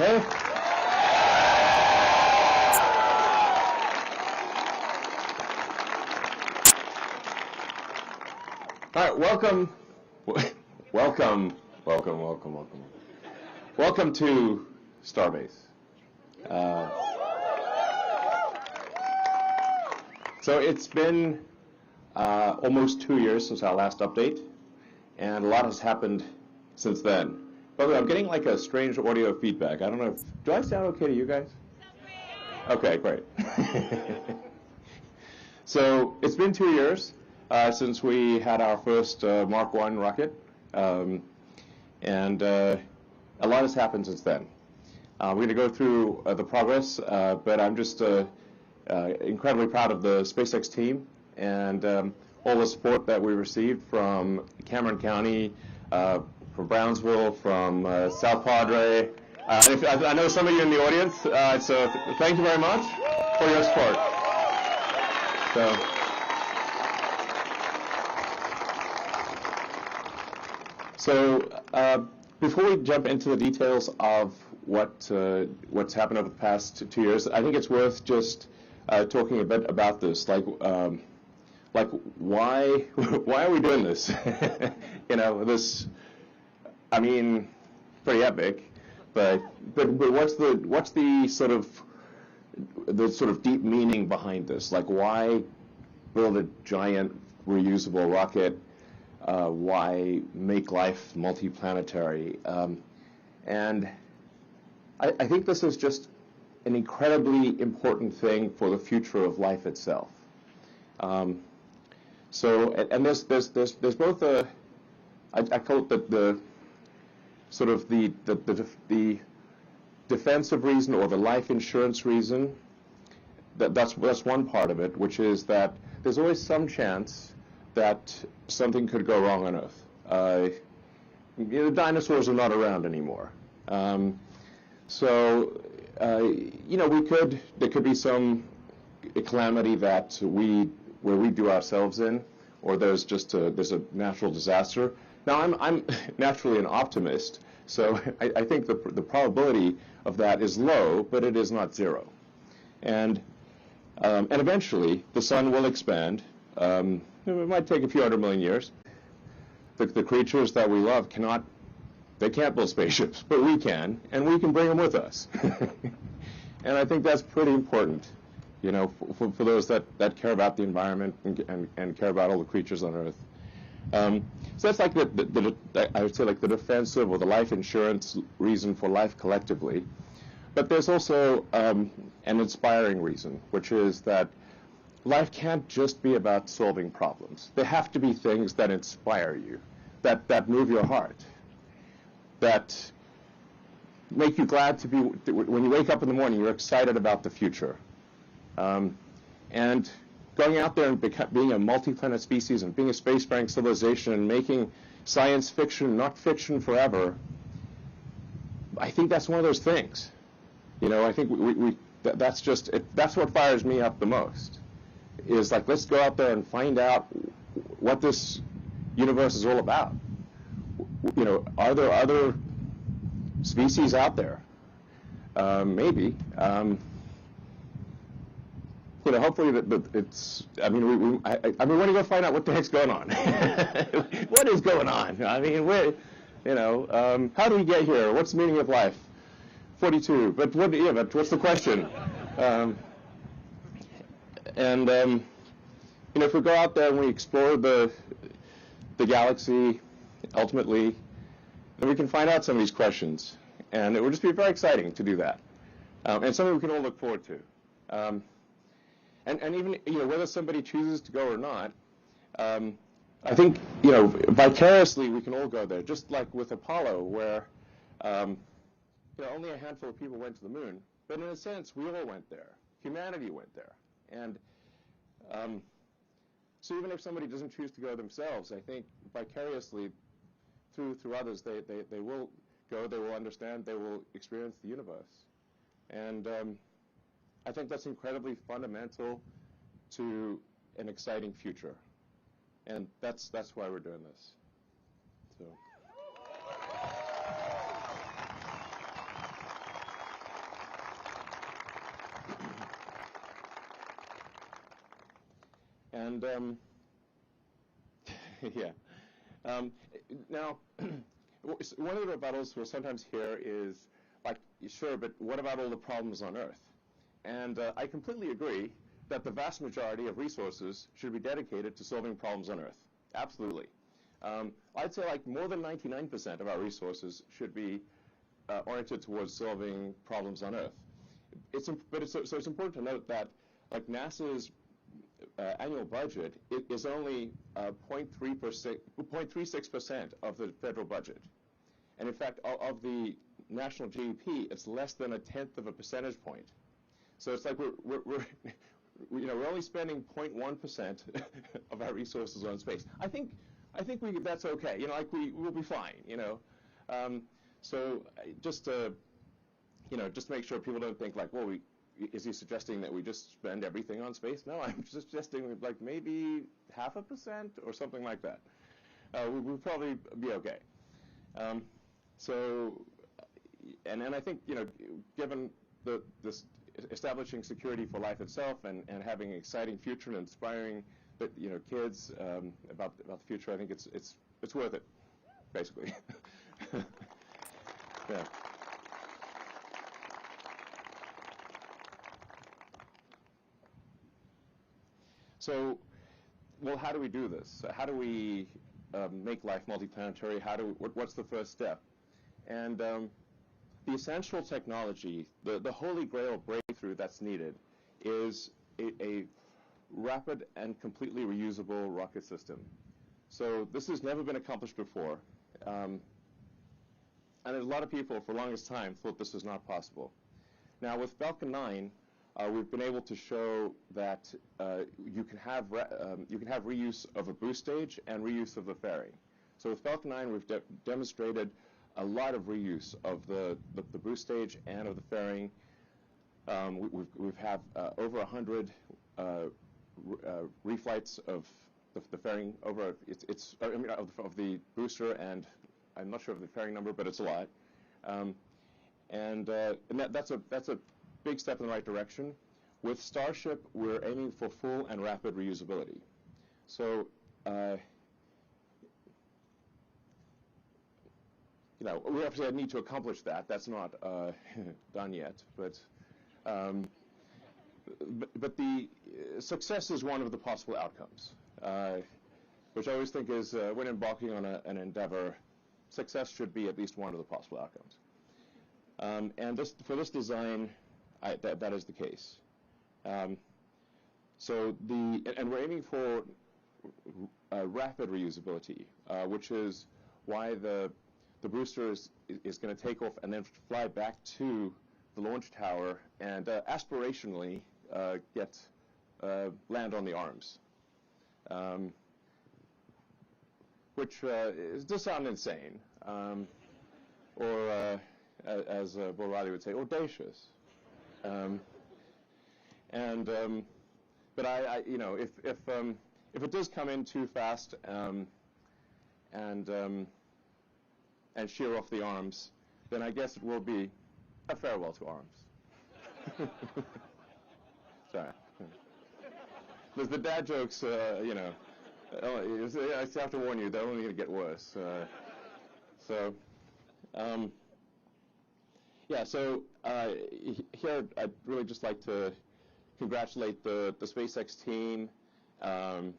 Hey. All right, welcome to Starbase. So it's been almost 2 years since our last update, and a lot has happened since then. By the way, I'm getting like a strange audio feedback. I don't know if, do I sound okay to you guys? Okay, great. So it's been 2 years since we had our first Mark I rocket, and a lot has happened since then. We're going to go through the progress, but I'm just incredibly proud of the SpaceX team and all the support that we received from Cameron County, from Brownsville, from South Padre. I know some of you in the audience, so thank you very much for your support. So before we jump into the details of what's happened over the past 2 years, I think it's worth just talking a bit about this, like why are we doing this? You know, this, I mean, pretty epic, but what's the sort of deep meaning behind this? Like, why build a giant reusable rocket? Why make life multiplanetary? And I think this is just an incredibly important thing for the future of life itself. So, and there's both a, I call it the sort of the defensive reason or the life insurance reason. That's one part of it, which is that there's always some chance that something could go wrong on Earth. The dinosaurs are not around anymore. So, you know, there could be some calamity that where we do ourselves in, or there's a natural disaster. Now, I'm naturally an optimist, so I think the probability of that is low, but it is not zero. And eventually, the sun will expand. It might take a few 100 million years. The creatures that we love can't build spaceships, but we can, and we can bring them with us. And I think that's pretty important, you know, for those that care about the environment and care about all the creatures on Earth. So that's like I would say like the defensive or the life insurance reason for life collectively. But there's also an inspiring reason, which is that life can't just be about solving problems. There have to be things that inspire you, that move your heart, that make you glad to be, when you wake up in the morning, you're excited about the future. And going out there and being a multi-planet species and being a spacefaring civilization and making science fiction, not fiction forever, I think that's one of those things. You know, I think that's what fires me up the most. Is like, let's go out there and find out what this universe is all about. You know, are there other species out there? Maybe. You know, hopefully that it's. I mean, we want to go find out what the heck's going on. What is going on? I mean, you know, how do we get here? What's the meaning of life? 42. But what's the question? And you know, if we go out there and we explore the galaxy, ultimately, then we can find out some of these questions, and it will just be very exciting to do that, and something we can all look forward to. And even, you know, whether somebody chooses to go or not, I think, you know, vicariously we can all go there, just like with Apollo, where you know, only a handful of people went to the moon, but in a sense we all went there. Humanity went there. And so even if somebody doesn't choose to go themselves, I think vicariously through others, they will go, they will understand, they will experience the universe. And I think that's incredibly fundamental to an exciting future. And that's why we're doing this. So. And yeah. Now, one of the rebuttals we'll sometimes hear is, like, sure, but what about all the problems on Earth? And I completely agree that the vast majority of resources should be dedicated to solving problems on Earth. Absolutely. I'd say like more than 99% of our resources should be oriented towards solving problems on Earth. So it's important to note that like NASA's annual budget is only 0.36% of the federal budget. And in fact, of the national GDP, it's less than 1/10 of a percentage point. So it's like we're only spending 0.1% of our resources on space. I think that's okay. Like we'll be fine. So just to make sure people don't think like, well, is he suggesting that we just spend everything on space? No, I'm suggesting like maybe 0.5% or something like that. We'll probably be okay. And I think given this establishing security for life itself and having an exciting future and inspiring kids about the future, I think it's worth it, basically. Yeah. So, well, how do we do this? How do we make life multiplanetary? What's the first step? And the essential technology, the holy grail breakthrough that's needed, is a rapid and completely reusable rocket system. So this has never been accomplished before. And a lot of people, for the longest time, thought this was not possible. Now, with Falcon 9, we've been able to show that you can have reuse of a boost stage and reuse of the fairing. So with Falcon 9, we've demonstrated a lot of reuse of the boost stage and of the fairing. We've have over 100 reflights of the fairing over of the booster, and I'm not sure of the fairing number, but it's a lot. And that's a big step in the right direction. With Starship, we're aiming for full and rapid reusability. So, we obviously need to accomplish that. That's not done yet, but the success is one of the possible outcomes, which I always think is when embarking on an endeavor, success should be at least one of the possible outcomes. And for this design, that is the case. And we're aiming for rapid reusability, which is why the booster is going to take off and then fly back to the launch tower and aspirationally land on the arms, which does sound insane, or as Bill Riley would say, audacious. But if it does come in too fast and shear off the arms, then I guess it will be a farewell to arms. Sorry. There's the dad jokes, I have to warn you, they're only going to get worse. Here I'd really just like to congratulate the SpaceX team and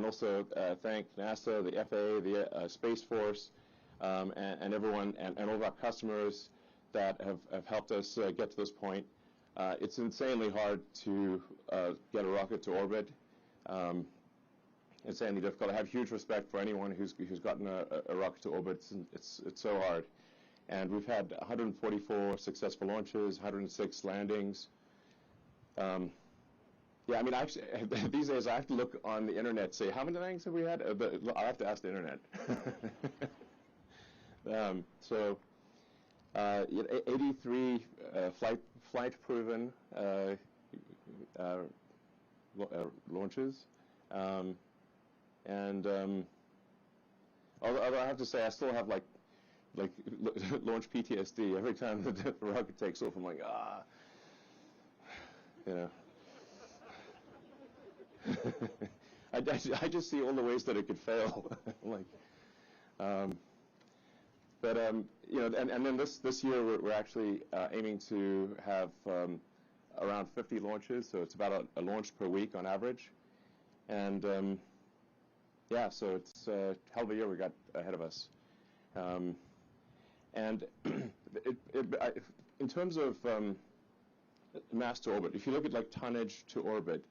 also thank NASA, the FAA, the Space Force, and everyone, and all of our customers that have helped us get to this point. It's insanely hard to get a rocket to orbit. Insanely difficult. I have huge respect for anyone who's gotten a rocket to orbit. It's so hard. And we've had 144 successful launches, 106 landings. Actually, these days I have to look on the internet, say, how many landings have we had? I have to ask the internet. 83 flight-proven launches. Although I have to say, I still have like launch PTSD every time the rocket takes off. I'm like, I just see all the ways that it could fail. Like, you know, and then this year we're actually aiming to have around 50 launches, so it's about a launch per week on average. And yeah, so it's a hell of a year we got ahead of us. And in terms of mass to orbit, if you look at like tonnage to orbit,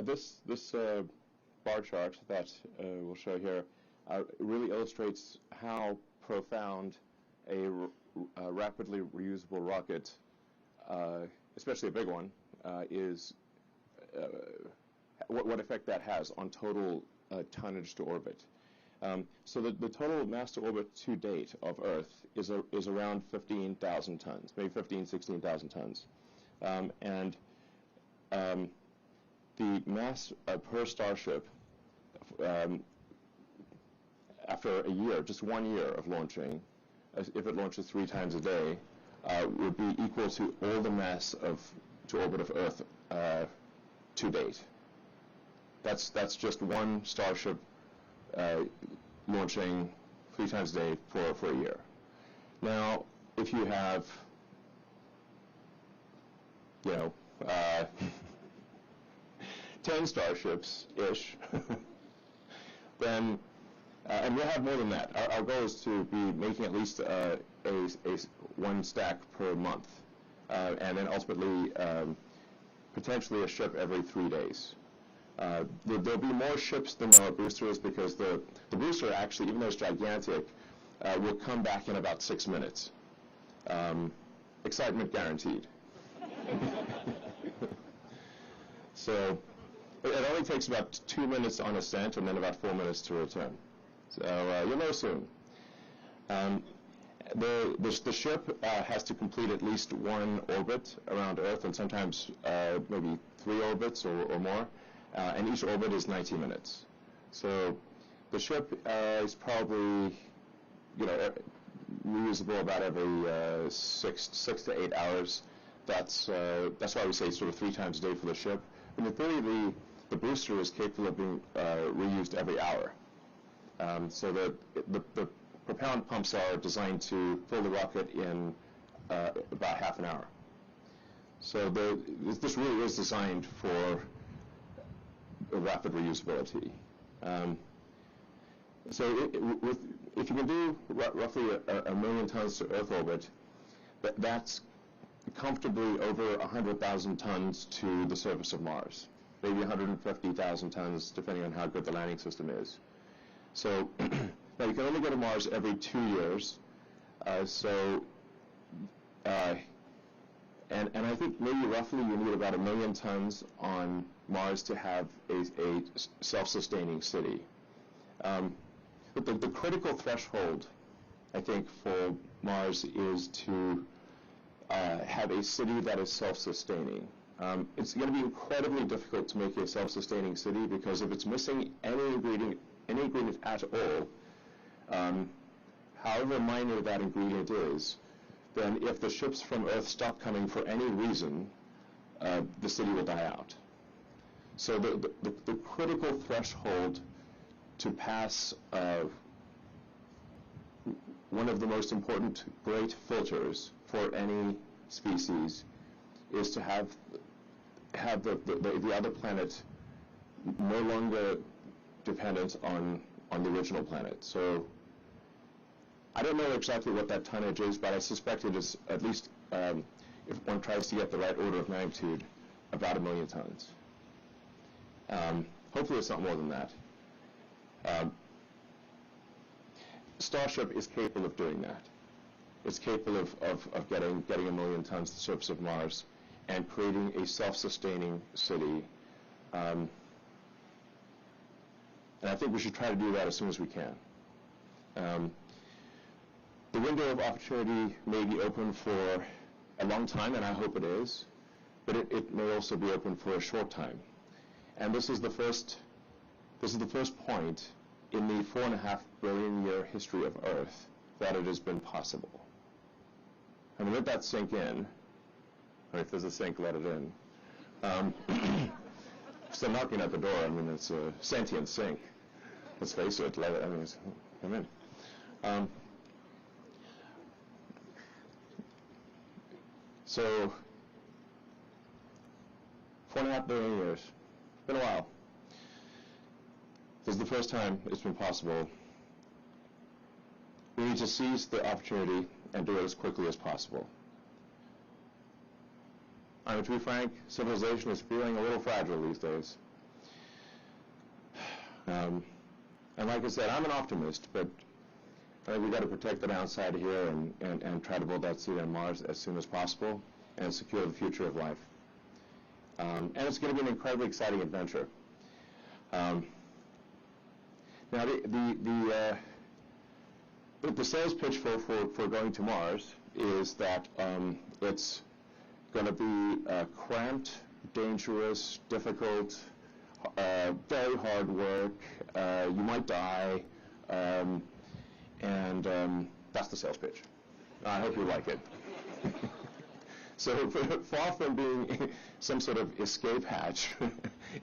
this bar chart that we'll show here really illustrates how profound a rapidly reusable rocket, especially a big one, is, what effect that has on total tonnage to orbit. So the total mass to orbit to date of Earth is around 15,000 tons, maybe 16,000 tons. And the mass per Starship, after a year, just 1 year of launching, if it launches 3 times a day, would be equal to all the mass to orbit of Earth to date. That's just one Starship launching 3 times a day for a year. Now, if you have, you know, 10 Starships-ish, then, and we'll have more than that. Our goal is to be making at least a one stack per month, and then ultimately potentially a ship every 3 days. There'll be more ships than there are boosters, because the booster actually, even though it's gigantic, will come back in about 6 minutes. Excitement guaranteed. So it only takes about 2 minutes on ascent and then about 4 minutes to return. So you'll know soon. The ship has to complete at least 1 orbit around Earth, and sometimes maybe 3 orbits or more. And each orbit is 90 minutes. So the ship is probably, you know, reusable about every 6 to 8 hours. That's why we say sort of 3 times a day for the ship. And in theory, the booster is capable of being reused every hour. So the propellant pumps are designed to fill the rocket in about half an hour. So this really is designed for rapid reusability. So if you can do roughly a million tons to Earth orbit, that's comfortably over 100,000 tons to the surface of Mars, maybe 150,000 tons, depending on how good the landing system is. So now you can only go to Mars every 2 years. And I think maybe roughly you need about 1 million tons on Mars to have a self-sustaining city. But the critical threshold, I think, for Mars is to have a city that is self-sustaining. It's going to be incredibly difficult to make a self-sustaining city, because if it's missing any ingredient at all, however minor that ingredient is, then if the ships from Earth stop coming for any reason, the city will die out. So the critical threshold to pass one of the most important great filters for any species is to have the other planet no longer dependent on the original planet. So I don't know exactly what that tonnage is, but I suspect it is at least, if one tries to get the right order of magnitude, about 1 million tons. Hopefully it's not more than that. Starship is capable of doing that. It's capable of getting 1 million tons to the surface of Mars and creating a self-sustaining city. And I think we should try to do that as soon as we can. The window of opportunity may be open for a long time, and I hope it is, but it may also be open for a short time. And this is the first point in the 4.5 billion year history of Earth that it has been possible. I mean, let that sink in. Or if there's a sink, let it in. still knocking at the door. I mean, it's a sentient sink. Let's face it. I mean, come in. So, 4.5 billion years. It's been a while. This is the first time it's been possible. We need to seize the opportunity and do it as quickly as possible. I mean, to be frank, civilization is feeling a little fragile these days. And like I said, I'm an optimist, but I think we've got to protect the downside here and try to build that seed on Mars as soon as possible and secure the future of life. And it's going to be an incredibly exciting adventure. Now, the sales pitch for going to Mars is that it's going to be cramped, dangerous, difficult, very hard work. You might die, and that's the sales pitch. I hope you like it. So far from being some sort of escape hatch,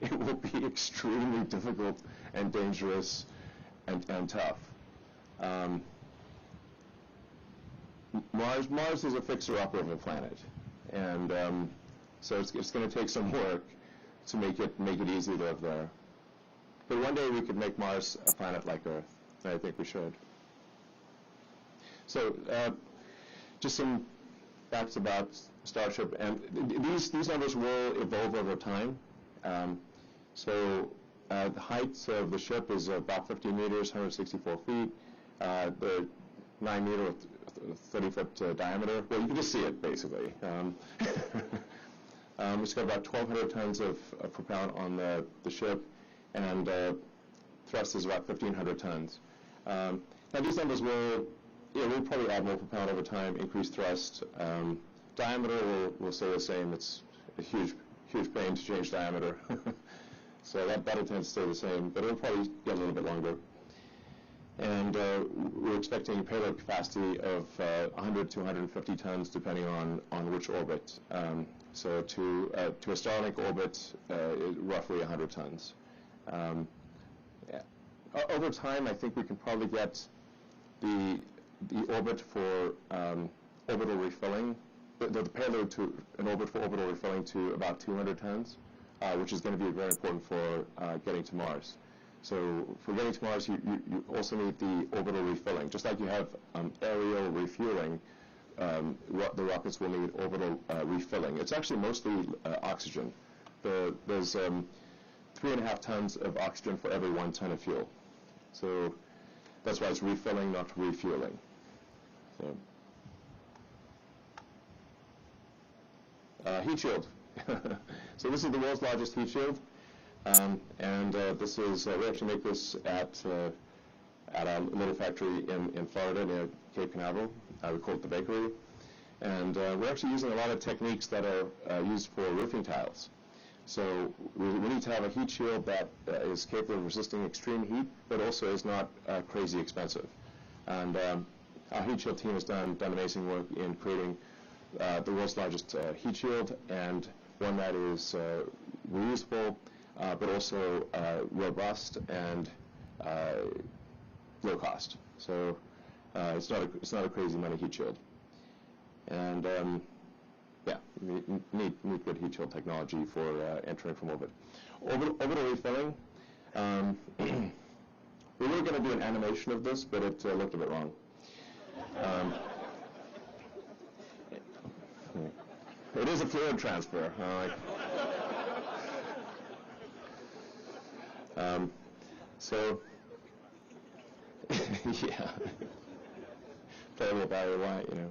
it will be extremely difficult and dangerous and tough. Mars is a fixer-upper of a planet, and so it's going to take some work to make it easy to live there. But one day we could make Mars a planet like Earth, and I think we should. So just some facts about Starship, and these numbers will evolve over time. So the height of the ship is about 50 meters, 164 feet. The 9 meter, 30-foot diameter. Well, you can just see it basically. It's got about 1,200 tons of propellant on the ship, and thrust is about 1,500 tons. Now these numbers will probably add more propellant over time, increase thrust. Diameter will stay the same. It's a huge pain to change diameter. So that'll tend to stay the same, but it'll probably get a little bit longer. And we're expecting a payload capacity of 100 to 150 tons, depending on which orbit. So to a Starlink orbit, roughly 100 tons. Over time, I think we can probably get the orbit for orbital refilling, the payload to an orbit for orbital refilling to about 200 tons, which is going to be very important for getting to Mars. So for getting to Mars, you also need the orbital refilling. Just like you have aerial refueling, the rockets will need orbital refilling. It's actually mostly oxygen. There's 3.5 tons of oxygen for every 1 ton of fuel. So that's why it's refilling, not refueling. So, heat shield. So this is the world's largest heat shield. And this is, we actually make this at a little factory in Florida near Cape Canaveral. We call it the bakery. And we're actually using a lot of techniques that are used for roofing tiles. So we need to have a heat shield that is capable of resisting extreme heat, but also is not crazy expensive. And our heat shield team has done amazing work in creating the world's largest heat shield, and one that is reusable, but also robust and low cost. So it's not a crazy money heat shield. And yeah, need good heat shield technology for entering from orbit. Orbital refilling. We were going to do an animation of this, but it looked a bit wrong. It is a fluid transfer. So, yeah, playable Barry White, you know.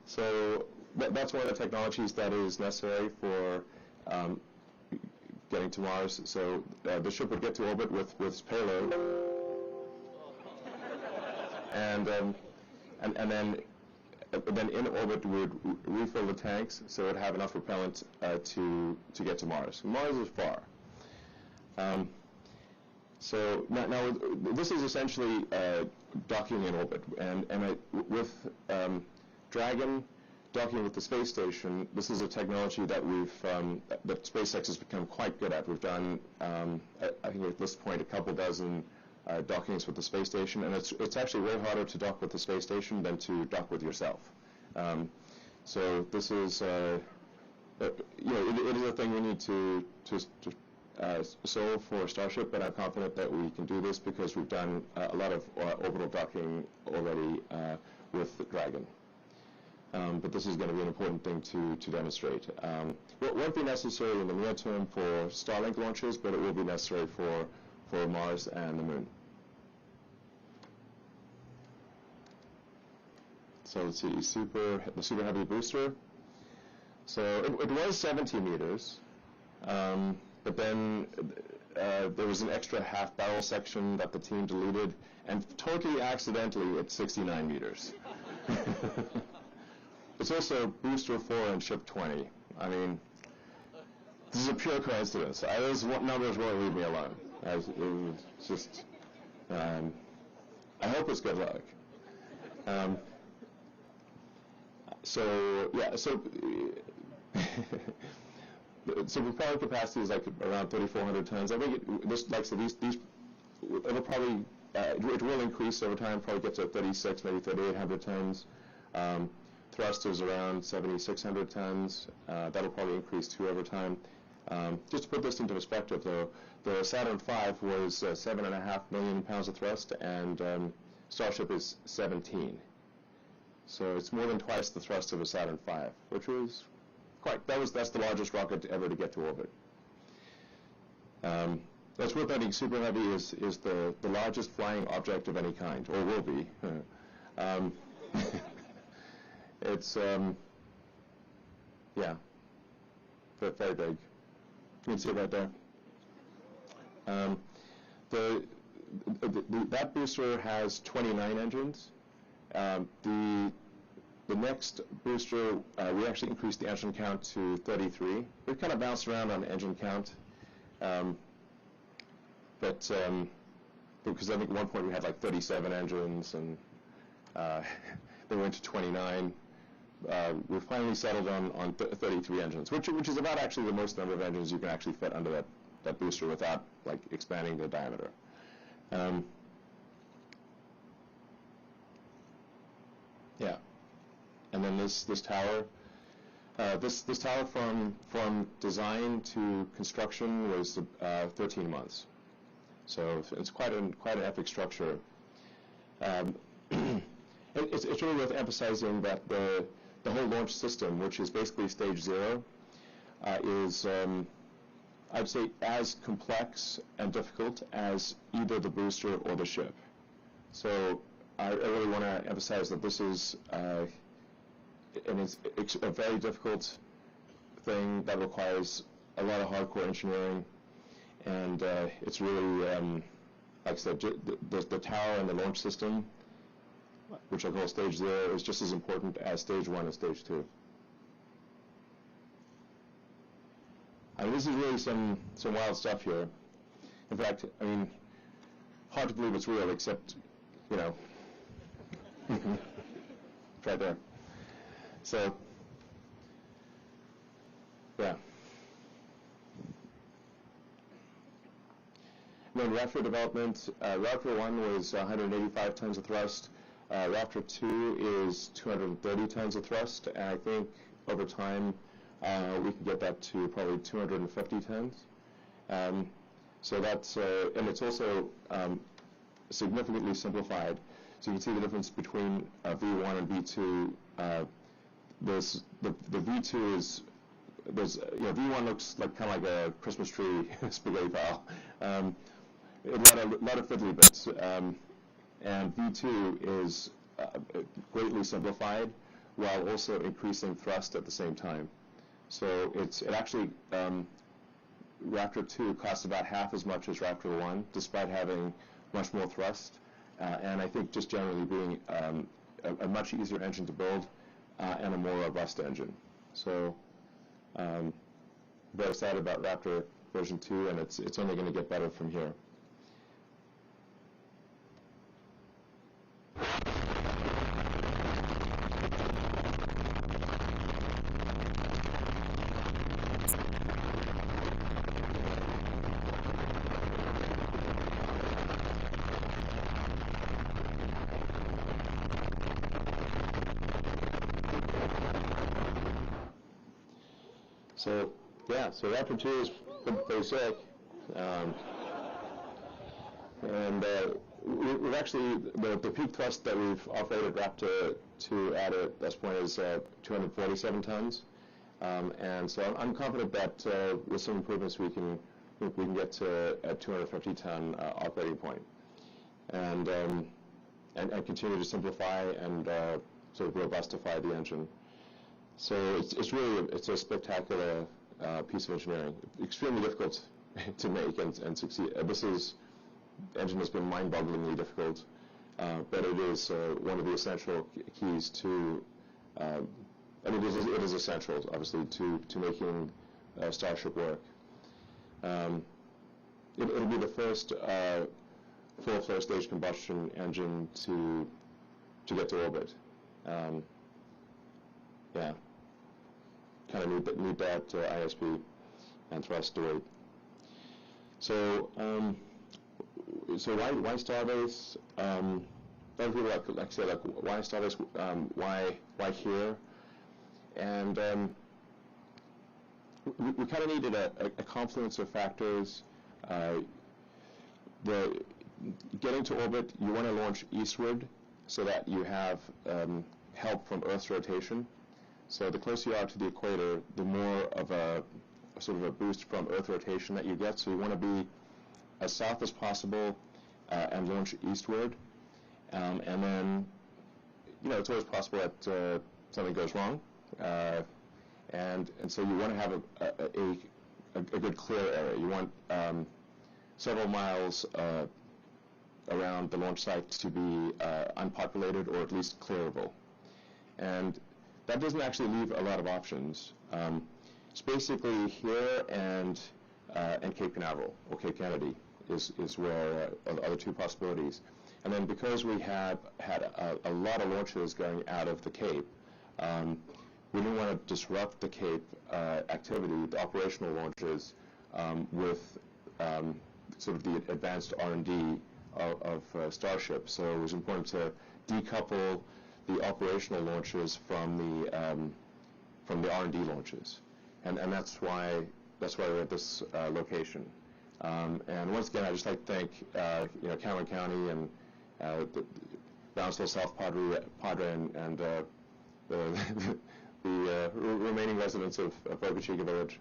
So that's one of the technologies that is necessary for getting to Mars. So the ship would get to orbit with its payload, and then in orbit we would refill the tanks so it would have enough propellant to get to Mars. Mars is far. So now this is essentially docking in orbit, and with Dragon docking with the space station, this is a technology that that SpaceX has become quite good at. We've done, I think at this point, a couple dozen dockings with the space station, and it's actually way harder to dock with the space station than to dock with yourself. So this is, it is a thing we need to solve for Starship, but I'm confident that we can do this because we've done a lot of orbital docking already with Dragon. But this is going to be an important thing to demonstrate. It won't be necessary in the near term for Starlink launches, but it will be necessary for Mars and the Moon. So let's see, the Super Heavy booster. So it was 70 meters, but then there was an extra half barrel section that the team deleted, and totally accidentally it's 69 meters. It's also booster 4 and ship 20. I mean, this is a pure coincidence. Those numbers won't leave me alone. It's just, I hope it's good luck. So propellant capacity is like around 3,400 tons. I think it'll probably, it will increase over time, probably get to 36, maybe 3,800 tons. Thrust is around 7,600 tons. That'll probably increase too over time. Just to put this into perspective, though, the Saturn V was 7.5 million pounds of thrust, and Starship is 17. So it's more than twice the thrust of a Saturn V, which was that's the largest rocket ever to get to orbit. That's worth noting. Super Heavy is the largest flying object of any kind, or will be. It's very big. You can see it right there. That booster has 29 engines. The next booster, we actually increased the engine count to 33. We kind of bounced around on engine count, but because I think at one point we had like 37 engines, and they went to 29. We finally settled on 33 engines, which is about actually the most number of engines you can actually fit under that booster without like expanding the diameter. And then this tower, this tower from design to construction was 13 months. So it's quite an epic structure. It's really worth emphasizing that the whole launch system, which is basically stage 0, is I'd say as complex and difficult as either the booster or the ship. So I really want to emphasize that this is it's a very difficult thing that requires a lot of hardcore engineering, and it's really, like I said, the tower and the launch system, which I call stage 0, is just as important as stage 1 and stage 2. I mean, this is really some wild stuff here. In fact, I mean, hard to believe it's real, except, you know, it's right there. So, yeah. And then Raptor development, Raptor 1 was 185 tons of thrust. Raptor 2 is 230 tons of thrust, and I think over time we can get that to probably 250 tons. So that's, and it's also significantly simplified. So you can see the difference between V1 and V2. The V2 is, V1 looks like kind of like a Christmas tree spaghetti pile. A lot of fiddly bits. And V2 is greatly simplified while also increasing thrust at the same time. So it actually, Raptor 2 costs about half as much as Raptor 1, despite having much more thrust, and I think just generally being a much easier engine to build and a more robust engine. So very excited about Raptor version 2, and it's only going to get better from here. So yeah, so Raptor 2 is pretty sick. And we've actually, the peak thrust that we've operated Raptor 2 at this point is 247 tons. And so I'm confident that with some improvements we can get to a 250-ton operating point, and continue to simplify and sort of robustify the engine. So it's really a spectacular piece of engineering. Extremely difficult to make and succeed. The engine has been mind-bogglingly difficult, but it is one of the essential keys to. I mean, it is essential, obviously, to making Starship work. It'll be the first full flow-stage combustion engine to get to orbit. Yeah, kind of need that ISP and thrust to weight. So, why Starbase? Other people like say why Starbase? Why here? And we kind of needed a confluence of factors. Getting to orbit, you want to launch eastward so that you have help from Earth's rotation. So the closer you are to the equator, the more of a sort of a boost from Earth rotation that you get. So you want to be as south as possible and launch eastward. And then, it's always possible that something goes wrong. And so you want to have a good clear area. You want several miles around the launch site to be unpopulated or at least clearable. And that doesn't actually leave a lot of options. It's basically here and Cape Canaveral or Cape Kennedy is where are the two possibilities. And then because we have had a lot of launches going out of the Cape, we didn't want to disrupt the Cape activity, the operational launches, with sort of the advanced R&D of Starship. So it was important to decouple the operational launches from the R&D launches, and that's why we're at this location. And once again, I'd just like to thank Cameron County and the Brownsville South Padre and the remaining residents of Boca Chica Village,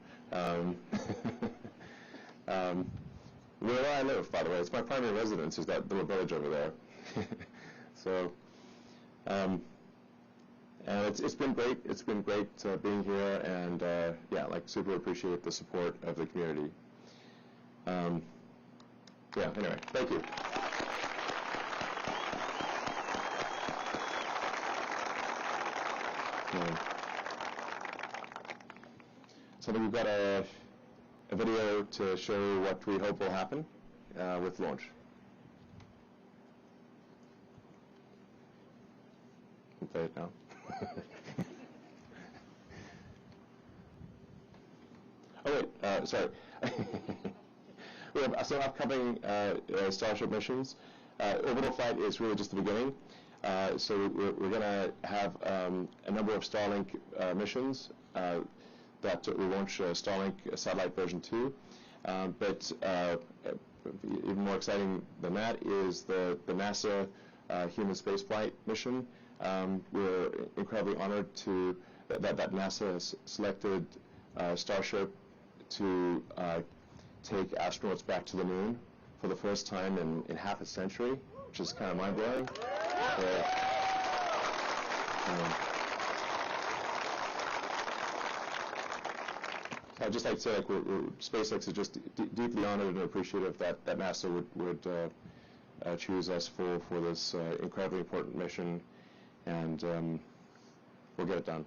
where I live, by the way. It's my primary residence, is that little village over there. So, and it's been great. It's been great being here, and super appreciate the support of the community. Anyway, thank you. So we've got a video to show what we hope will happen with launch. I'll play it now. Oh wait, sorry. We have some upcoming Starship missions. Orbital flight is really just the beginning. So we're going to have a number of Starlink missions that we launch Starlink satellite version 2. But even more exciting than that is the NASA human spaceflight mission. We're incredibly honored that NASA has selected Starship to take astronauts back to the moon for the first time in half a century, which is kind of mind-blowing. I'd just like to say, SpaceX is just deeply honored and appreciative that NASA would choose us for this incredibly important mission, and we'll get it done.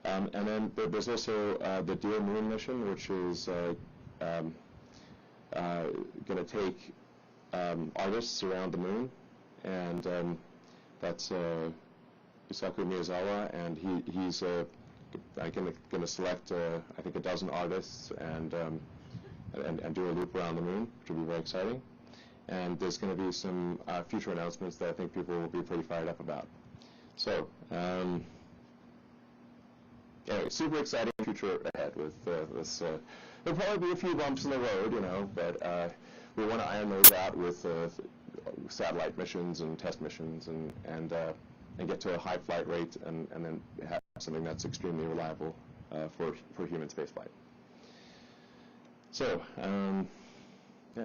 And then there's also the Dear Moon mission, which is going to take artists around the moon, and that's Isaku Miyazawa, and he's going to select I think a dozen artists and do a loop around the moon, which will be very exciting. And there's going to be some future announcements that I think people will be pretty fired up about. So anyway, super exciting future ahead with this. There'll probably be a few bumps in the road, you know, but we want to iron those out with satellite missions and test missions and get to a high flight rate and then have something that's extremely reliable for human spaceflight. So, yeah.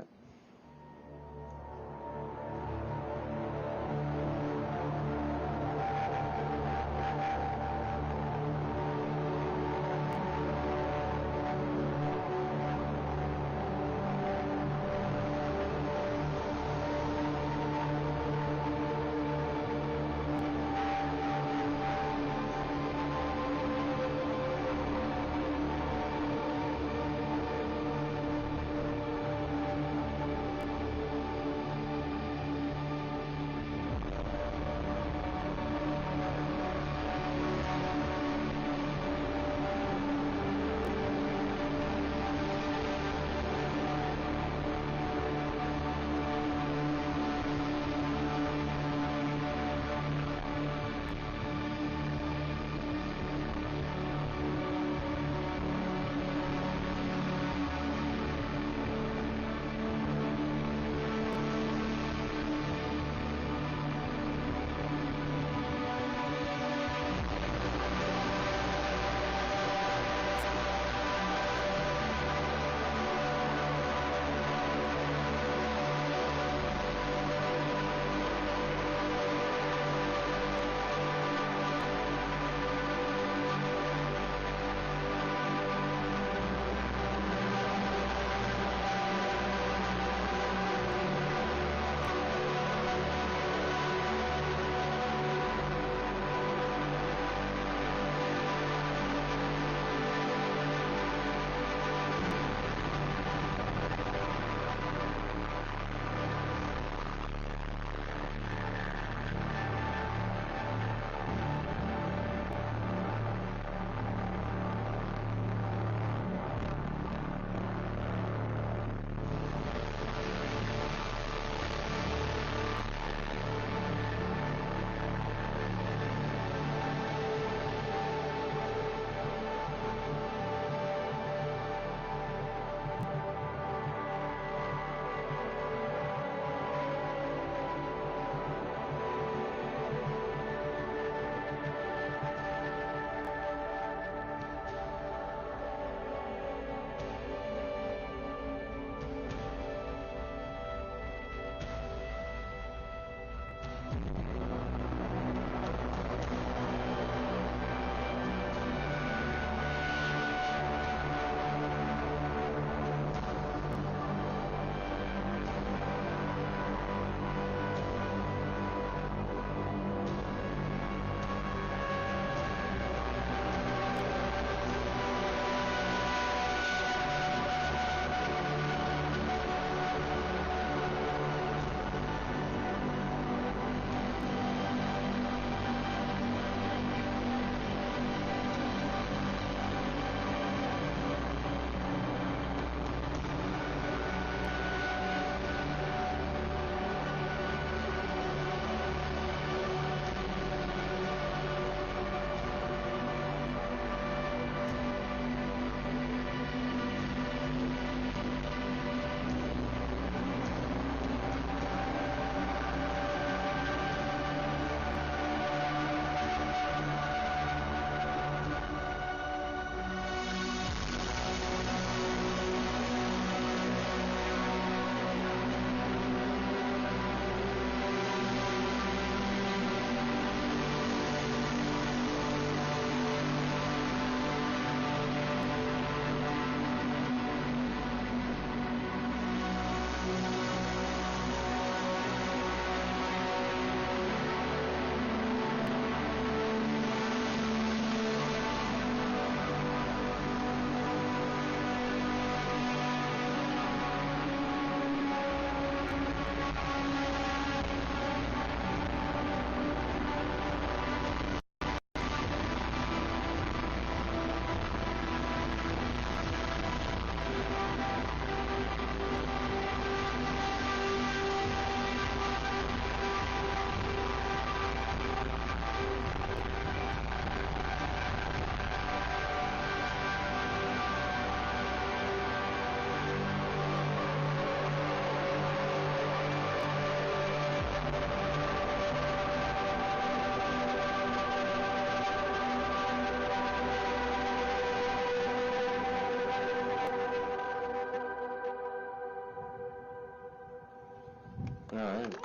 All right.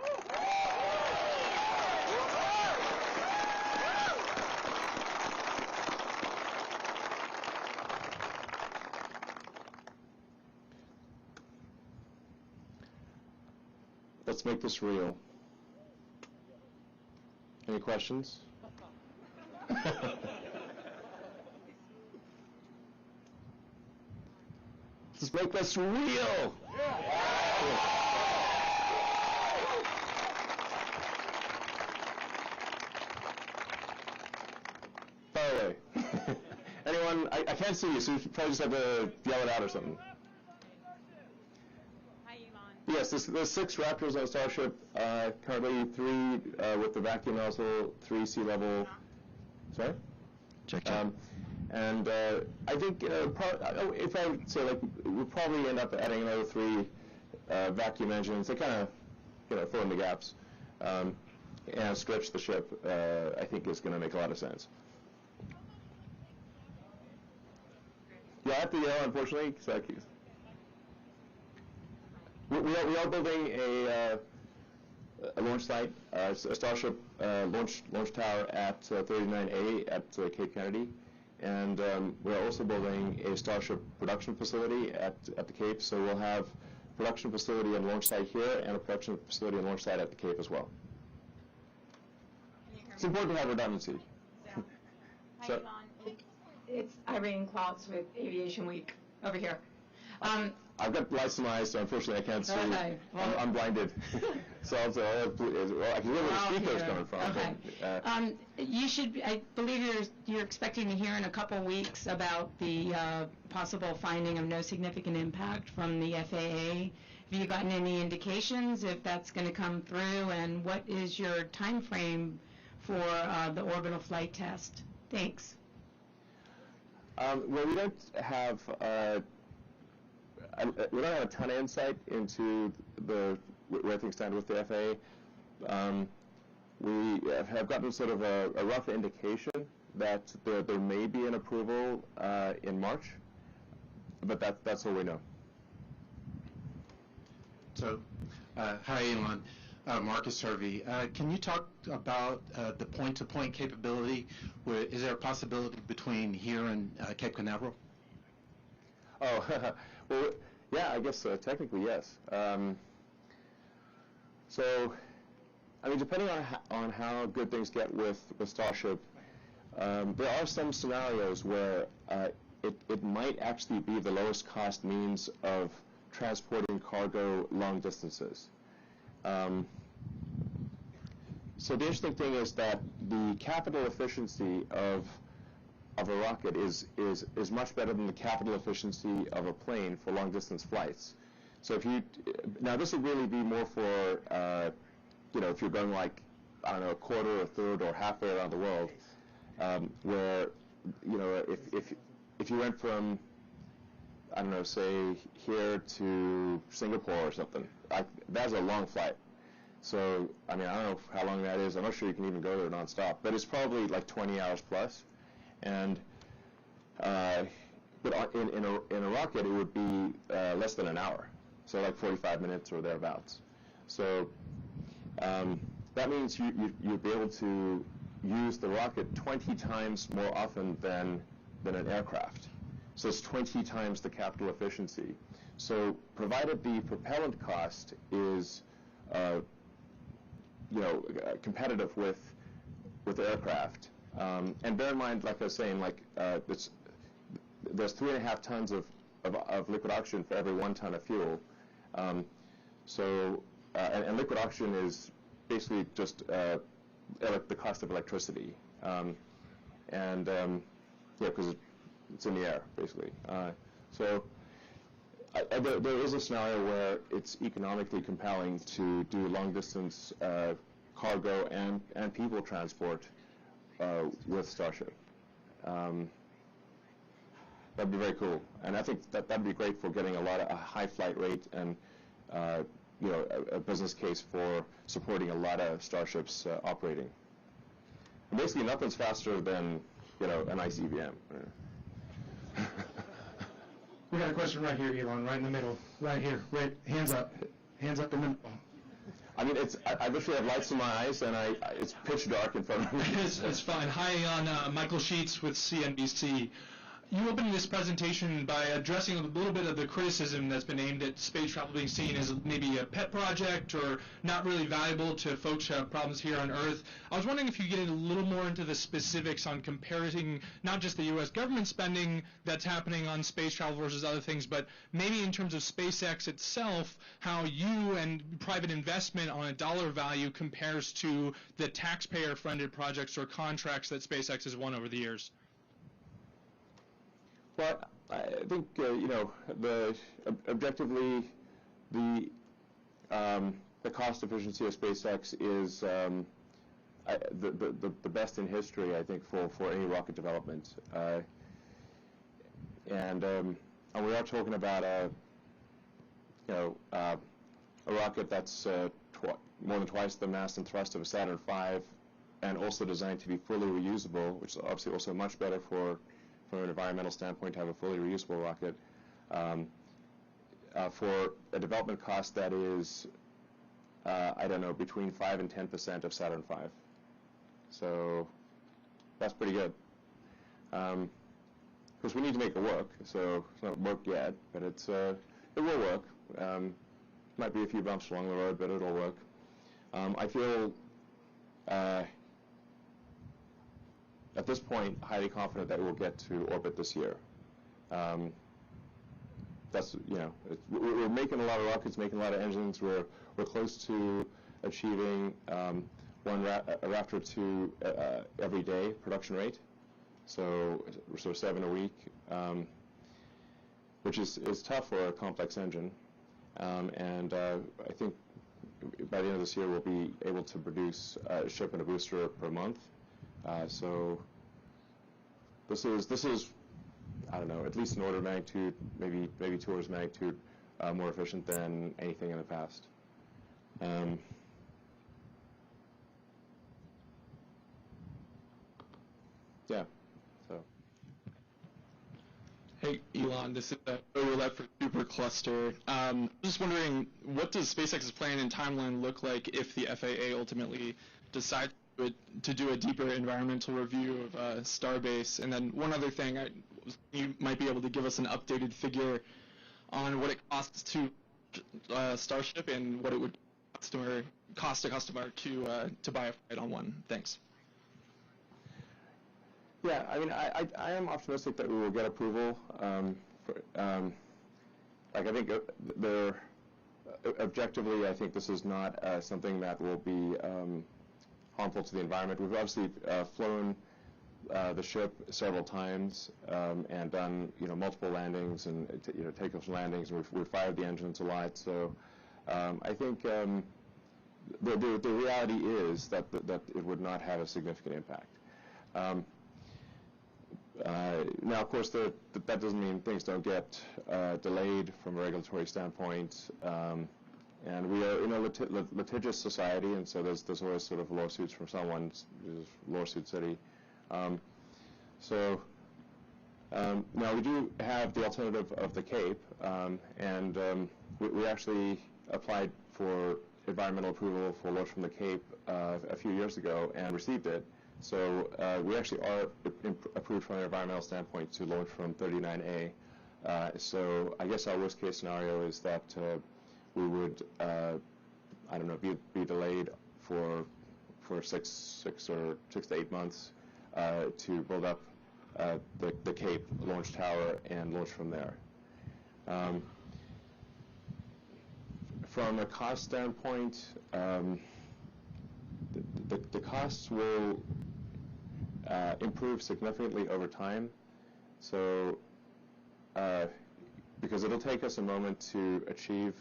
Let's make this real. Any questions? Let's make this real. Far away. Anyone? I can't see you, so you probably just have to yell it out or something. Yes, there's 6 Raptors on Starship, currently 3 with the vacuum nozzle, 3 sea level. Sorry? Check. And I think, if I would say, like, we'll probably end up adding another 3 vacuum engines. They kind of, fill in the gaps and stretch the ship. I think is going to make a lot of sense. Yeah, I have to yell, unfortunately, because we are building a launch site, a Starship launch tower at 39A at Cape Kennedy, and we're also building a Starship production facility at the Cape. So we'll have production facility and launch site here, and a production facility and launch site at the Cape as well. It's important to have redundancy. So, it's Irene Klotz with Aviation Week over here. I've got lights in my eyes, so unfortunately I can't see. Okay. Well, I'm blinded. So I can hear where the speaker's coming from. Okay. But, you should. I believe you're expecting to hear in a couple weeks about the possible finding of no significant impact from the FAA. Have you gotten any indications if that's going to come through, and what is your time frame for the orbital flight test? Thanks. well, we don't have a ton of insight into where things stand with the FAA. We have gotten sort of a rough indication that there may be an approval in March, but that's all we know. So, hi, Elon. Marcus Hervey. Can you talk about the point-to-point capability? Is there a possibility between here and Cape Canaveral? Oh, well, yeah, I guess technically yes. So, I mean, depending on how good things get with Starship, there are some scenarios where it might actually be the lowest cost means of transporting cargo long distances. So the interesting thing is that the capital efficiency of a rocket is much better than the capital efficiency of a plane for long distance flights. So now this would really be more for if you're going like, I don't know, a quarter, a third, or halfway around the world, where if you went from, I don't know, say here to Singapore or something, that's a long flight. So, I mean, I don't know how long that is. I'm not sure you can even go there nonstop, but it's probably like 20 hours plus. And but in a rocket, it would be less than an hour, so like 45 minutes or thereabouts. So that means you'd be able to use the rocket 20 times more often than an aircraft. So it's 20 times the capital efficiency. So provided the propellant cost is competitive with aircraft, and bear in mind, like I was saying, there's 3.5 tons of liquid oxygen for every 1 ton of fuel. And liquid oxygen is basically just the cost of electricity, because it's in the air, basically. There is a scenario where it's economically compelling to do long-distance cargo and people transport with Starship. That'd be very cool, and I think that'd be great for getting a high flight rate and a business case for supporting a lot of Starships operating. And basically, nothing's faster than an ICBM. We got a question right here, Elon, right in the middle, right here. Right, hands up in the middle. I mean, I literally have lights in my eyes, and it's pitch dark in front of me. It's fine. Hi, Michael Sheets with CNBC. You opened this presentation by addressing a little bit of the criticism that's been aimed at space travel being seen as maybe a pet project or not really valuable to folks who have problems here on Earth. I was wondering if you could get a little more into the specifics on comparing not just the U.S. government spending that's happening on space travel versus other things, but maybe in terms of SpaceX itself, how you and private investment on a dollar value compares to the taxpayer-funded projects or contracts that SpaceX has won over the years. Well, I think objectively, the cost efficiency of SpaceX is the best in history, I think, for any rocket development. And we are talking about a rocket that's more than twice the mass and thrust of a Saturn V, and also designed to be fully reusable, which is obviously also much better from an environmental standpoint to have a fully reusable rocket, for a development cost that is, I don't know, between 5 and 10% of Saturn V. So that's pretty good. Because we need to make it work, so it's not worked yet, but it will work. Might be a few bumps along the road, but it'll work. I feel at this point, highly confident that we'll get to orbit this year. That's, we're making a lot of rockets, making a lot of engines. We're close to achieving a Raptor 2 every day production rate. So 7 a week, which is tough for a complex engine. And I think by the end of this year, we'll be able to produce a ship and a booster per month. So this is I don't know, at least an order of magnitude, maybe 2 orders of magnitude more efficient than anything in the past. Yeah. So. Hey, Elon, this is Roulette for Supercluster. Just wondering, what does SpaceX's plan and timeline look like if the FAA ultimately decides to do a deeper environmental review of Starbase? And then one other thing, you might be able to give us an updated figure on what it costs to Starship and what it would cost a customer to buy a flight on one. Thanks. Yeah, I mean, I am optimistic that we will get approval. I think objectively, I think this is not something that will be harmful to the environment. We've obviously flown the ship several times and done multiple landings and takeoff landings, and we've fired the engines a lot. So I think the reality is that it would not have a significant impact. Now, of course, that doesn't mean things don't get delayed from a regulatory standpoint. And we are in a litigious society, and so there's always sort of lawsuits from someone, lawsuit city. Now we do have the alternative of the Cape, and we actually applied for environmental approval for launch from the Cape a few years ago and received it. So we actually are approved from an environmental standpoint to launch from 39A. So I guess our worst case scenario is that we would, I don't know, be delayed for 6 to 8 months to build up the Cape launch tower and launch from there. From a cost standpoint, the costs will improve significantly over time. So because it'll take us a moment to achieve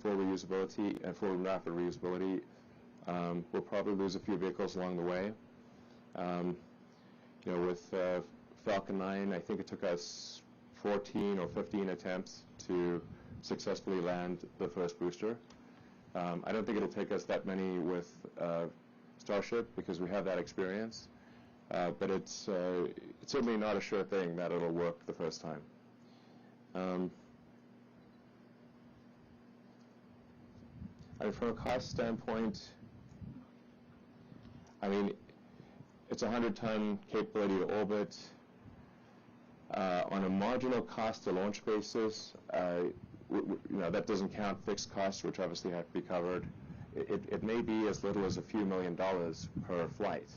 full reusability and full rapid reusability, we'll probably lose a few vehicles along the way. With Falcon 9, I think it took us 14 or 15 attempts to successfully land the first booster. I don't think it'll take us that many with Starship because we have that experience, but it's certainly not a sure thing that it'll work the first time. I mean, from a cost standpoint, I mean, it's a 100-ton capability to orbit. On a marginal cost to launch basis, that doesn't count fixed costs, which obviously have to be covered. It may be as little as a few $1 million per flight,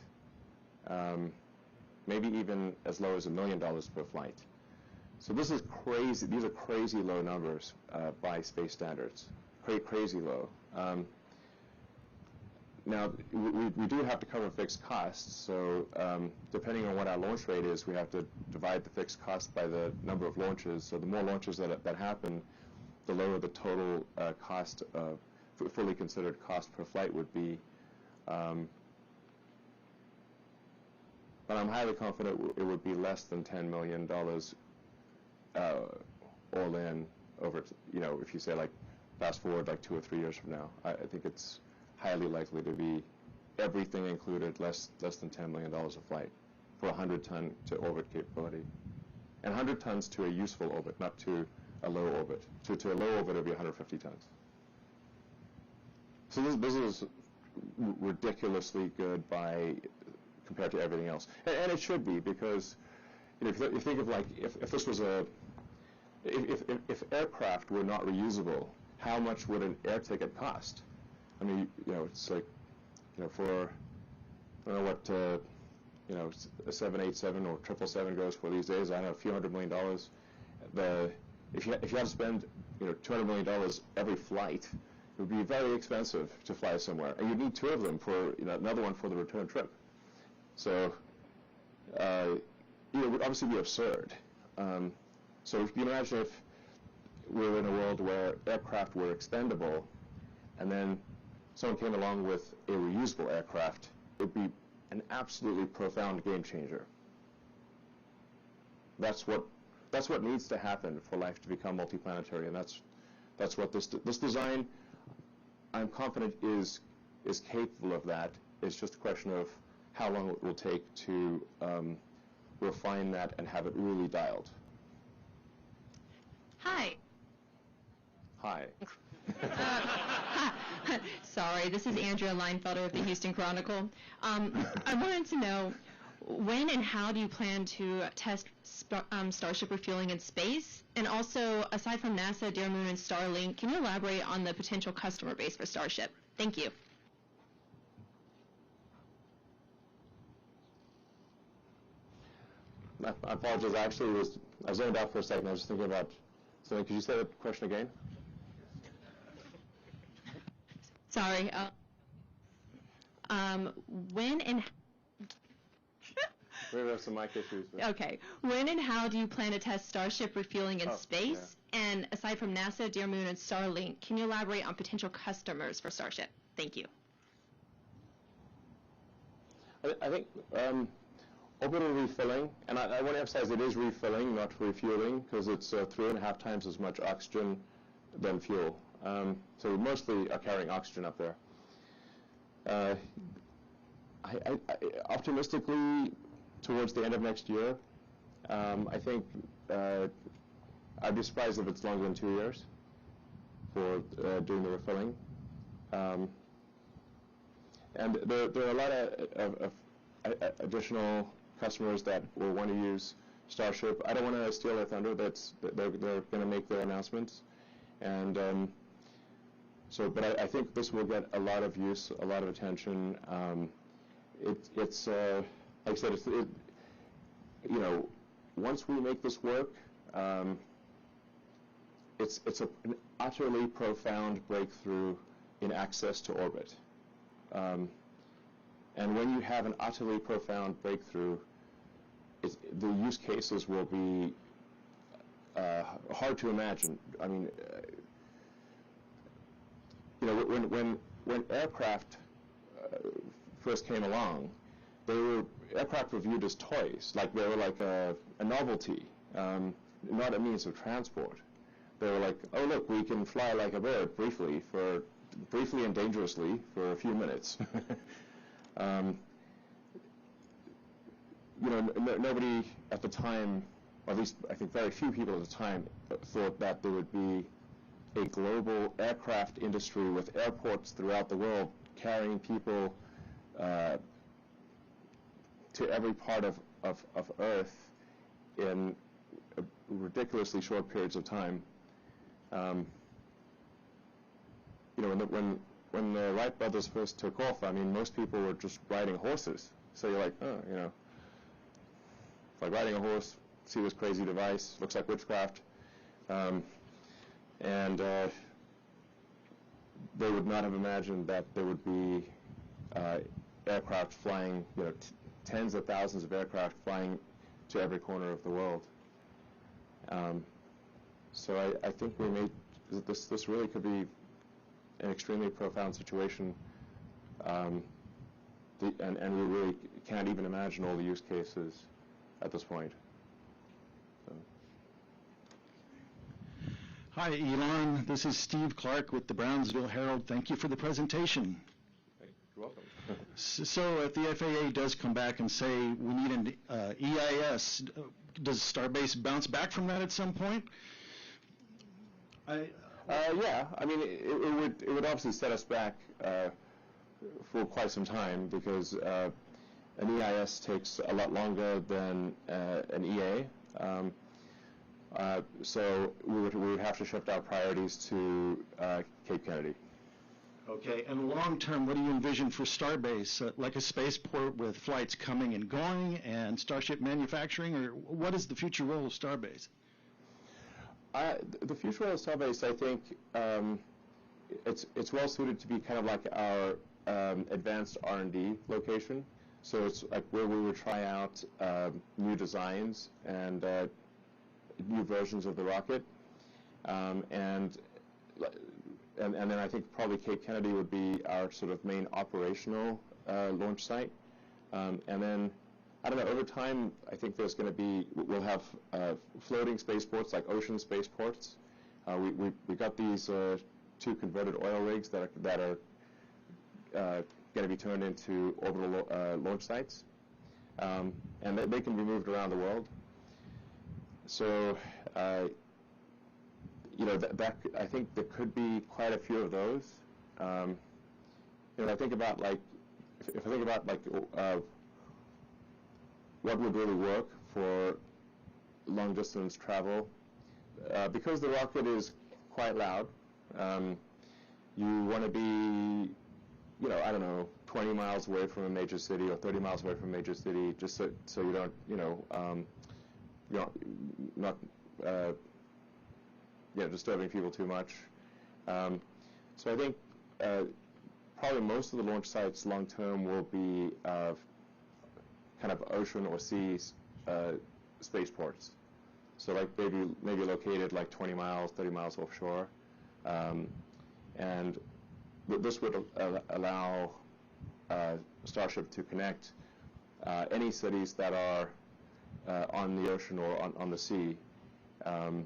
maybe even as low as $1 million per flight. So this is crazy. These are crazy low numbers by space standards, crazy low. Now, we do have to cover fixed costs, so depending on what our launch rate is, we have to divide the fixed cost by the number of launches. So the more launches that happen, the lower the total cost, fully considered cost per flight would be. But I'm highly confident it would be less than $10 million all in over, if you say like fast forward like 2 or 3 years from now. I think it's highly likely to be everything included less than $10 million a flight for a 100-ton to orbit capability. And 100 tons to a useful orbit, not to a low orbit. To a low orbit, it would be 150 tons. So this is ridiculously good compared to everything else. And it should be, because if you think of like, if this was if aircraft were not reusable, how much would an air ticket cost? I mean, it's like, for, I don't know what, a 787 or 777 goes for these days. I don't know, a few $100 million. If you had to spend, $200 million every flight, it would be very expensive to fly somewhere, and you'd need 2 of them for, another one for the return trip. So, it would obviously be absurd. So if you imagine if we were in a world where aircraft were expendable, and then someone came along with a reusable aircraft, it would be an absolutely profound game changer. That's what needs to happen for life to become multiplanetary, and that's what this design, I'm confident, is capable of that. It's just a question of how long it will take to refine that and have it really dialed. Hi. Hi. Sorry, this is Andrea Leinfelder of the Houston Chronicle. I wanted to know, when and how do you plan to test Starship refueling in space? And also, aside from NASA, Dear Moon, and Starlink, can you elaborate on the potential customer base for Starship? Thank you. I apologize. Actually, I zoned out for a second. I was just thinking about something. Could you say that question again? Sorry. When and we have some mic issues. Okay. When and how do you plan to test Starship refueling in space? Yeah. And aside from NASA, Dear Moon, and Starlink, can you elaborate on potential customers for Starship? Thank you. I think orbital refilling, and I want to emphasize it is refilling, not refueling, because it's 3.5 times as much oxygen than fuel. So we mostly are carrying oxygen up there. I optimistically, towards the end of next year, I think I'd be surprised if it's longer than 2 years for doing the refilling. And there are a lot of additional customers that will want to use Starship. I don't want to steal their thunder. They're going to make their announcements, and but I think this will get a lot of use, a lot of attention. It's like I said, once we make this work, it's an utterly profound breakthrough in access to orbit. And when you have an utterly profound breakthrough, the use cases will be hard to imagine. I mean, when aircraft first came along, aircraft were viewed as toys, like they were like a novelty, not a means of transport. They were like, oh look, we can fly like a bird briefly and dangerously for a few minutes. Nobody at the time, or at least I think very few people at the time, thought that there would be a global aircraft industry with airports throughout the world carrying people to every part of Earth in ridiculously short periods of time. You know, when the Wright brothers first took off, I mean, most people were just riding horses. So you're like, oh, you know, it's like riding a horse, see this crazy device, looks like witchcraft. And they would not have imagined that there would be aircraft flying, you know, tens of thousands of aircraft flying to every corner of the world. So I think we made this really could be an extremely profound situation, and we really can't even imagine all the use cases at this point. So. Hi, Elon. This is Steve Clark with the Brownsville Herald. Thank you for the presentation. You're welcome. So if the FAA does come back and say we need an EIS, does Starbase bounce back from that at some point? Yeah, I mean, it would obviously set us back for quite some time because an EIS takes a lot longer than an EA. So we would have to shift our priorities to Cape Kennedy. Okay, and long term, what do you envision for Starbase? Like a spaceport with flights coming and going and Starship manufacturing, or what is the future role of Starbase? The future role of Starbase, I think, it's well suited to be kind of like our advanced R&D location. So it's like where we would try out new designs and new versions of the rocket, and then I think probably Cape Kennedy would be our sort of main operational launch site, and then I don't know, over time I think there's going to be, we'll have floating spaceports like ocean spaceports. We got these 2 converted oil rigs that are going to be turned into orbital launch sites, and they can be moved around the world. So, you know, that I think there could be quite a few of those. You know, I think about like, if I think about like what would really work for long distance travel, because the rocket is quite loud. You want to be, you know, I don't know, 20 miles away from a major city or 30 miles away from a major city, just so you don't, you know, not disturbing people too much. So I think probably most of the launch sites long term will be kind of ocean or sea spaceports. So like maybe located like 20 miles, 30 miles offshore, and this would allow Starship to connect any cities that are on the ocean or on the sea, and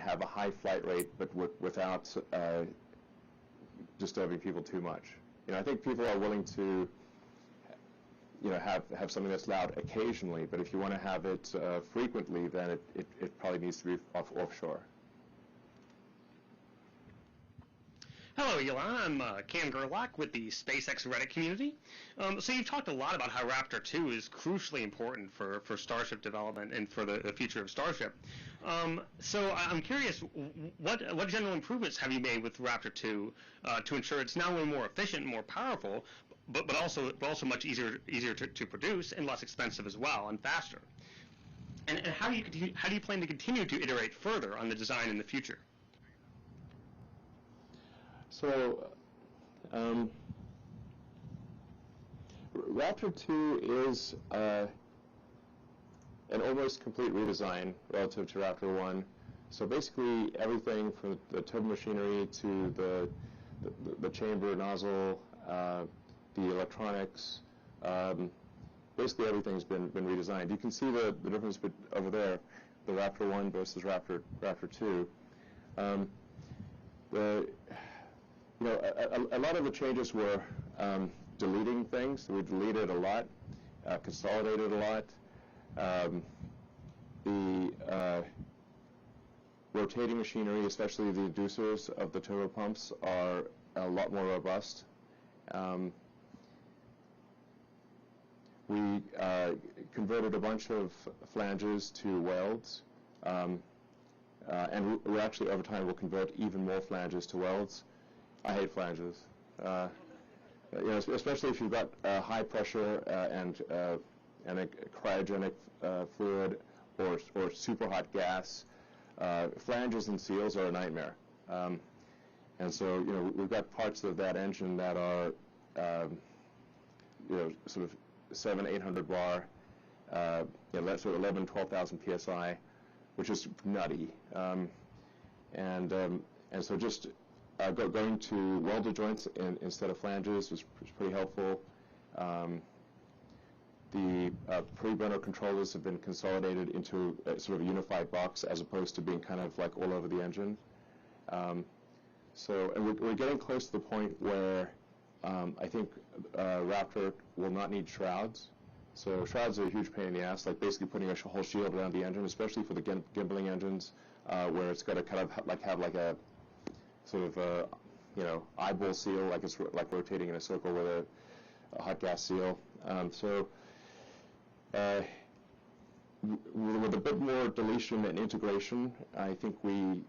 have a high flight rate, but without disturbing people too much. You know, I think people are willing to, you know, have something that's loud occasionally, but if you want to have it frequently, then it probably needs to be offshore. Hello, Elon. I'm Cam Gerlach with the SpaceX Reddit community. So you've talked a lot about how Raptor 2 is crucially important for Starship development and for the future of Starship. So I'm curious, what general improvements have you made with Raptor 2 to ensure it's not only more efficient and more powerful, but also much easier to produce and less expensive as well and faster? And how do you plan to continue to iterate further on the design in the future? So, Raptor 2 is an almost complete redesign relative to Raptor 1. So basically everything from the turbo machinery to the chamber nozzle, the electronics, basically everything's been redesigned. You can see the difference over there, the Raptor 1 versus Raptor 2. You know, a lot of the changes were deleting things. We deleted a lot, consolidated a lot. rotating machinery, especially the inducers of the turbopumps, are a lot more robust. We converted a bunch of flanges to welds, and we actually over time will convert even more flanges to welds. I hate flanges, especially if you've got high pressure and a cryogenic fluid or super hot gas. Flanges and seals are a nightmare, and so we've got parts of that engine that are sort of 700-800 bar, sort of 11,000-12,000 psi, which is nutty, and so just going to welded joints instead of flanges was pretty helpful. The pre-burner controllers have been consolidated into sort of a unified box as opposed to being kind of like all over the engine. And we're getting close to the point where I think Raptor will not need shrouds. So shrouds are a huge pain in the ass, like basically putting a whole shield around the engine, especially for the gimbaling engines, where it's got to kind of have like a sort of eyeball seal, like it's like rotating in a circle with a hot gas seal. With a bit more deletion and integration, I think the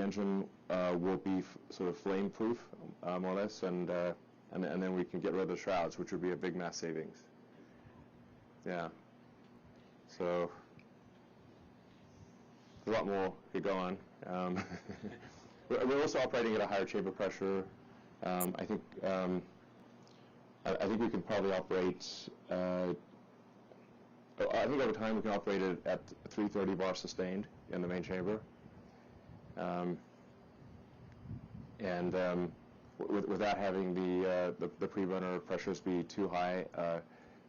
engine will be sort of flame-proof, more or less, and then we can get rid of the shrouds, which would be a big mass savings. Yeah. So a lot more could go on. We're also operating at a higher chamber pressure. I think we can probably operate. I think over time we can operate it at 330 bar sustained in the main chamber, without having the pre-burner pressures be too high,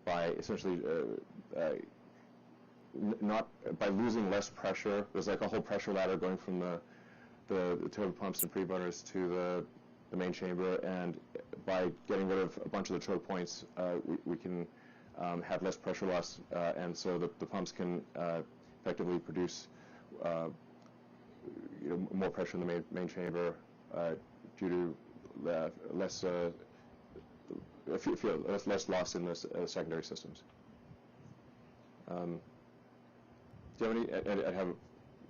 by essentially not by losing less pressure. There's like a whole pressure ladder going from the turbo pumps and pre-burners to the main chamber, and by getting rid of a bunch of the choke points, we can have less pressure loss, and so the pumps can effectively produce more pressure in the main chamber due to less loss in the secondary systems. Do you have any? Have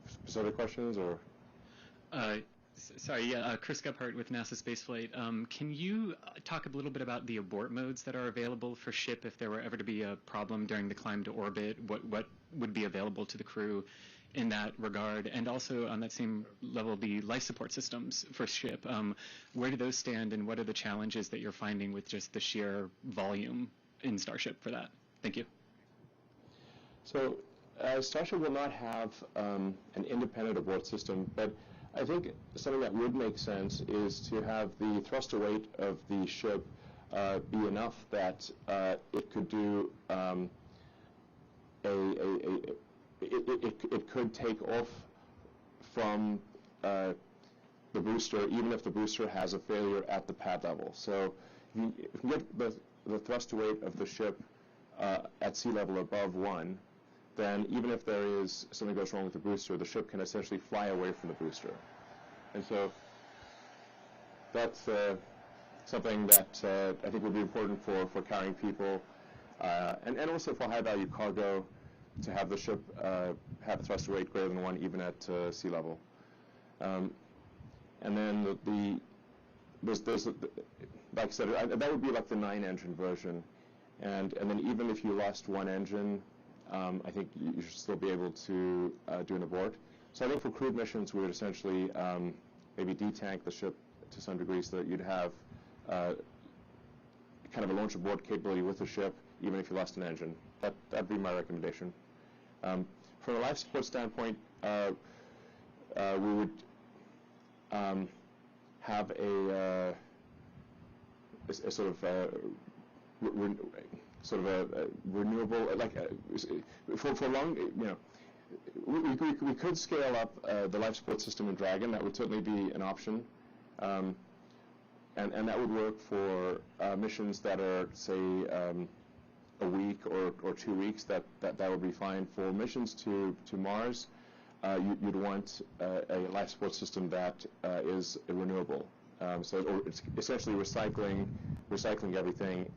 specific questions or? Sorry, Chris Gephardt with NASA Spaceflight. Can you talk a little bit about the abort modes that are available for ship if there were ever to be a problem during the climb to orbit? What would be available to the crew in that regard? And also on that same level, the life support systems for ship. Where do those stand, and what are the challenges that you're finding with just the sheer volume in Starship for that? Thank you. So Starship will not have an independent abort system, but I think something that would make sense is to have the thruster weight of the ship be enough that it could do it could take off from the booster, even if the booster has a failure at the pad level. So if you get the thruster weight of the ship at sea level above 1, then even if there is something goes wrong with the booster, the ship can essentially fly away from the booster. And so that's something that I think would be important for carrying people, and also for high-value cargo, to have the ship have a thruster weight greater than 1 even at sea level. And then there's like I said, that would be like the 9-engine version. And then even if you lost one engine, I think you should still be able to do an abort. So I think for crewed missions, we would essentially maybe detank the ship to some degree so that you'd have kind of a launch abort capability with the ship, even if you lost an engine. That'd be my recommendation. From a life support standpoint, we would have a sort of a renewable, like for long, we could scale up the life support system in Dragon. That would certainly be an option, and that would work for missions that are, say, a week or 2 weeks. That would be fine. For missions to Mars, you'd want a life support system that is renewable. It's essentially recycling everything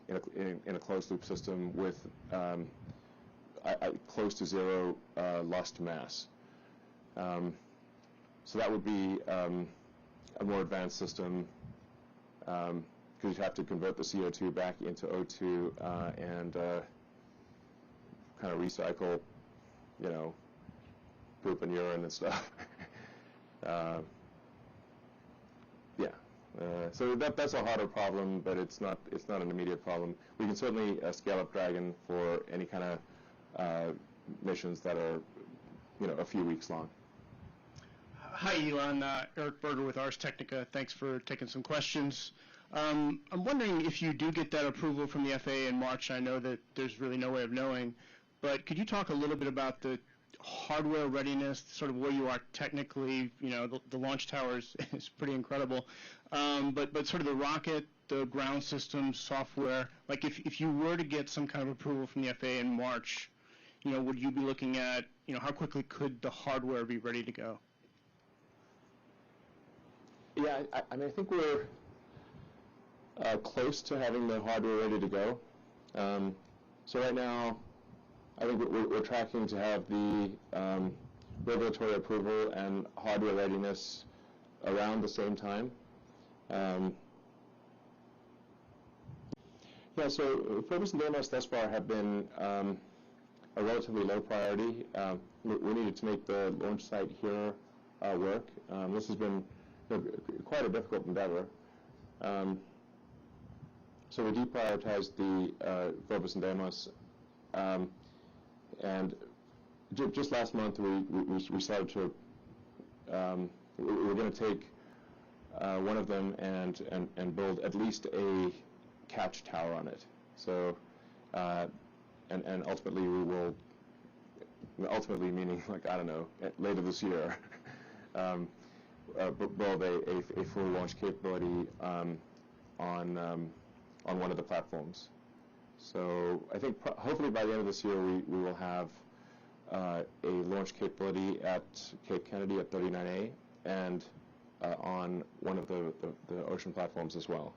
in a closed loop system with close to zero loss to mass. So that would be a more advanced system, because you'd have to convert the CO2 back into O2 and kind of recycle, poop and urine and stuff. So that's a harder problem, but it's not an immediate problem. We can certainly scale up Dragon for any kind of missions that are, a few weeks long. Hi, Elon. Eric Berger with Ars Technica. Thanks for taking some questions. I'm wondering if you do get that approval from the FAA in March. I know that there's really no way of knowing, but could you talk a little bit about the hardware readiness, sort of where you are technically? The launch tower is pretty incredible, but sort of the rocket, the ground systems, software. Like if you were to get some kind of approval from the FAA in March, would you be looking at, how quickly could the hardware be ready to go? Yeah, I think we're close to having the hardware ready to go. So right now, I think we're tracking to have the regulatory approval and hardware readiness around the same time. So Phobos and Deimos thus far have been a relatively low priority. We needed to make the launch site here work. This has been quite a difficult endeavor. So we deprioritized the Phobos and Deimos, and just last month we started to we were going to take one of them and build at least a catch tower on it. So and ultimately we will, ultimately meaning later this year, build a full launch capability on one of the platforms. So I think hopefully by the end of this year we will have a launch capability at Cape Kennedy at 39A and on one of the ocean platforms as well.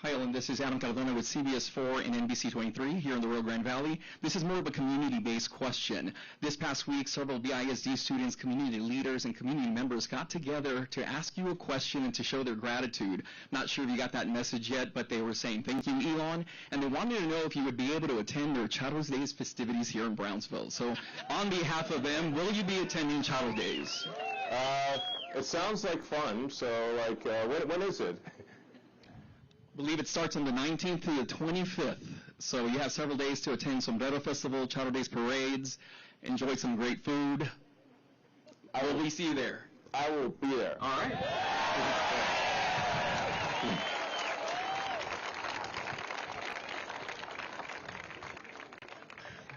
Hi, Ellen. This is Adam Cardona with CBS 4 and NBC 23 here in the Rio Grande Valley. This is more of a community-based question. This past week, several BISD students, community leaders, and community members got together to ask you a question and to show their gratitude. Not sure if you got that message yet, but they were saying thank you, Elon, and they wanted to know if you would be able to attend their Charros Days festivities here in Brownsville. So on behalf of them, will you be attending Charros Days? It sounds like fun, so when is it? I believe it starts on the 19th to the 25th. So you have several days to attend Sombrero Festival, Charros Days parades, enjoy some great food. Will we see you there? I will be there. All right.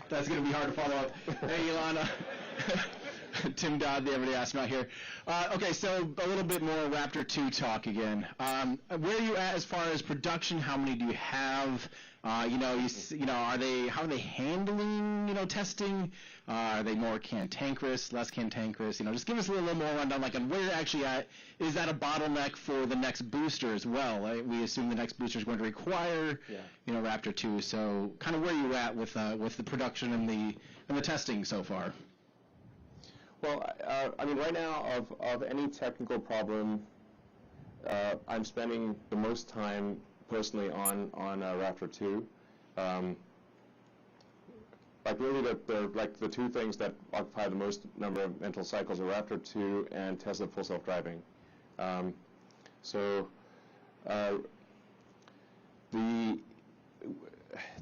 That's going to be hard to follow up. Hey, Ilana. Tim Dodd, the Everyday Astronaut here. Okay, so a little bit more Raptor 2 talk again. Where are you at as far as production? How many do you have? How are they handling, testing? Are they more cantankerous, less cantankerous? Just give us a little more rundown, on where you're actually at. Is that a bottleneck for the next booster as well? We assume the next booster is going to require, Raptor 2. So, kind of where you're at with the production and the testing so far. Well, right now, of any technical problem, I'm spending the most time personally on Raptor 2. Really, the two things that occupy the most number of mental cycles are Raptor 2 and Tesla Full Self-Driving. The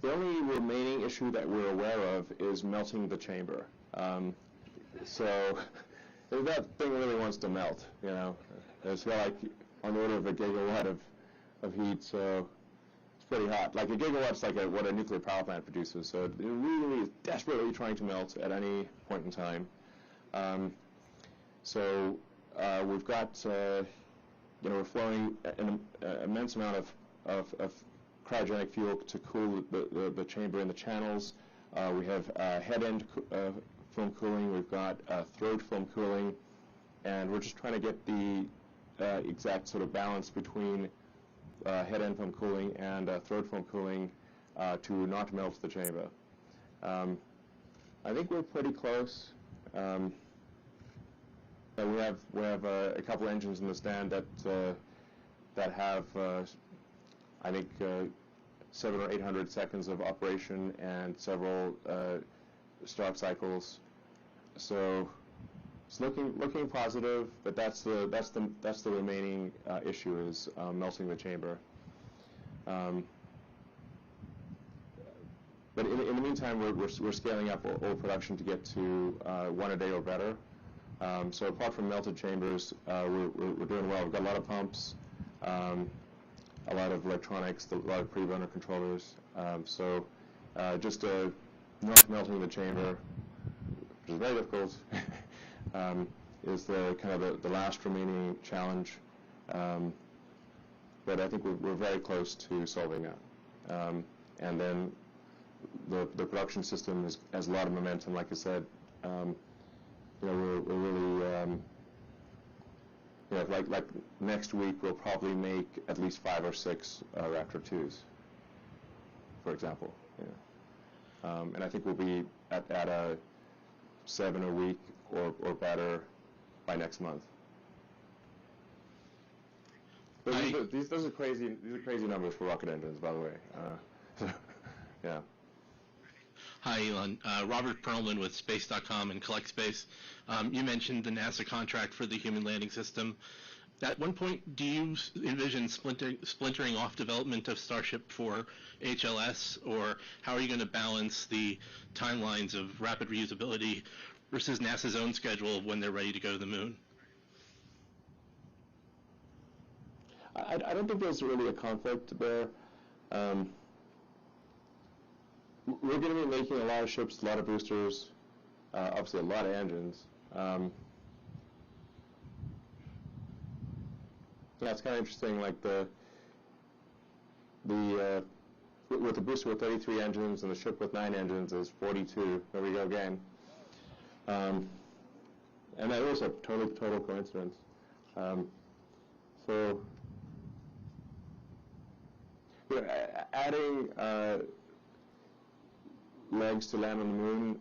only remaining issue that we're aware of is melting the chamber. So that thing really wants to melt, It's got on the order of a gigawatt of heat, so it's pretty hot. A gigawatt's what a nuclear power plant produces, so it really is desperately trying to melt at any point in time. We've got, we're flowing an immense amount of cryogenic fuel to cool the chamber and the channels. We have head-end film cooling. We've got throat film cooling, and we're just trying to get the exact sort of balance between head-end film cooling and throat film cooling to not melt the chamber. I think we're pretty close. We have a couple engines in the stand that have I think 700 or 800 seconds of operation and several start cycles. So it's looking positive, but that's the remaining issue is melting the chamber. But in the meantime, we're scaling up oil production to get to 1 a day or better. So apart from melted chambers, we're doing well. We've got a lot of pumps, a lot of electronics, a lot of pre-burner controllers. So just not melting the chamber, which is very difficult, is the kind of the last remaining challenge. But I think we're very close to solving that. And then the production system has a lot of momentum. Like I said, we're really like next week we'll probably make at least 5 or 6 Raptor 2s, for example. And I think we'll be at a 7 a week or better by next month. Those are crazy. These are crazy numbers for rocket engines, by the way. Yeah. Hi, Elon. Robert Perlman with Space.com and Collect Space. You mentioned the NASA contract for the human landing system. At one point, do you envision splintering off development of Starship for HLS, or how are you going to balance the timelines of rapid reusability versus NASA's own schedule of when they're ready to go to the moon? I don't think there's really a conflict there. We're going to be making a lot of ships, a lot of boosters, obviously a lot of engines. Yeah, it's kind of interesting. Like with the booster with 33 engines and the ship with 9 engines is 42. There we go again. And that was a total coincidence. So adding legs to land on the moon,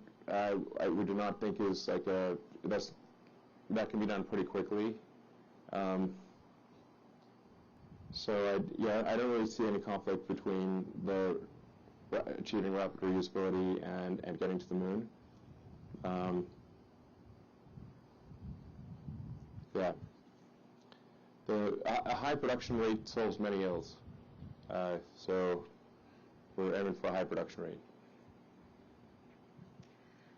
we do not think is like that can be done pretty quickly. So I don't really see any conflict between the achieving rapid reusability and getting to the moon. A high production rate solves many ills. So we're aiming for a high production rate.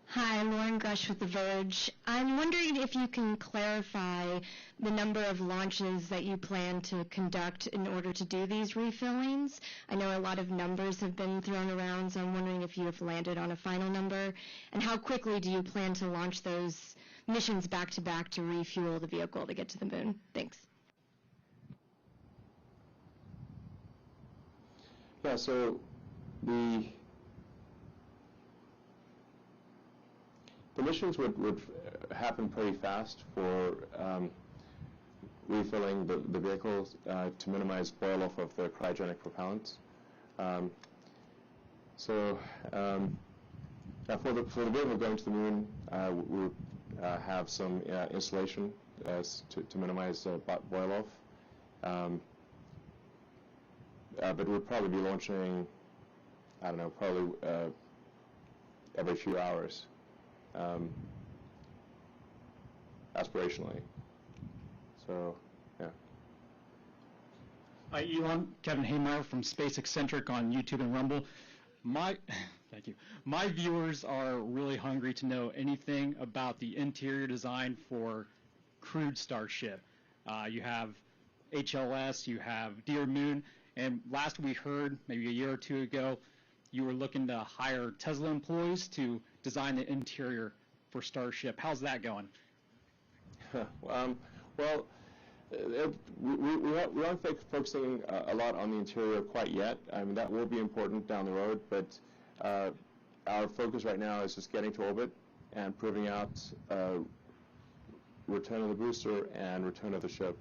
Hi, Lauren Grush with The Verge. I'm wondering if you can clarify the number of launches that you plan to conduct in order to do these refillings. I know a lot of numbers have been thrown around, so I'm wondering if you have landed on a final number. And how quickly do you plan to launch those missions back-to-back to refuel the vehicle to get to the moon? Thanks. Yeah, so the missions would happen pretty fast for refilling the vehicles to minimize boil off of the cryogenic propellants. So for the vehicle going to the moon, we'll have some installation to minimize boil off. But we'll probably be launching, I don't know, probably every few hours. Aspirationally. So, yeah. Hi, Elon. Kevin Haymeyer from Space Eccentric on YouTube and Rumble. Thank you. My viewers are really hungry to know anything about the interior design for crewed Starship. You have HLS, you have Dear Moon, and last we heard, maybe a year or two ago, you were looking to hire Tesla employees to design the interior for Starship. How's that going? Well, we aren't focusing a lot on the interior quite yet. I mean, that will be important down the road, but our focus right now is just getting to orbit and proving out return of the booster and return of the ship.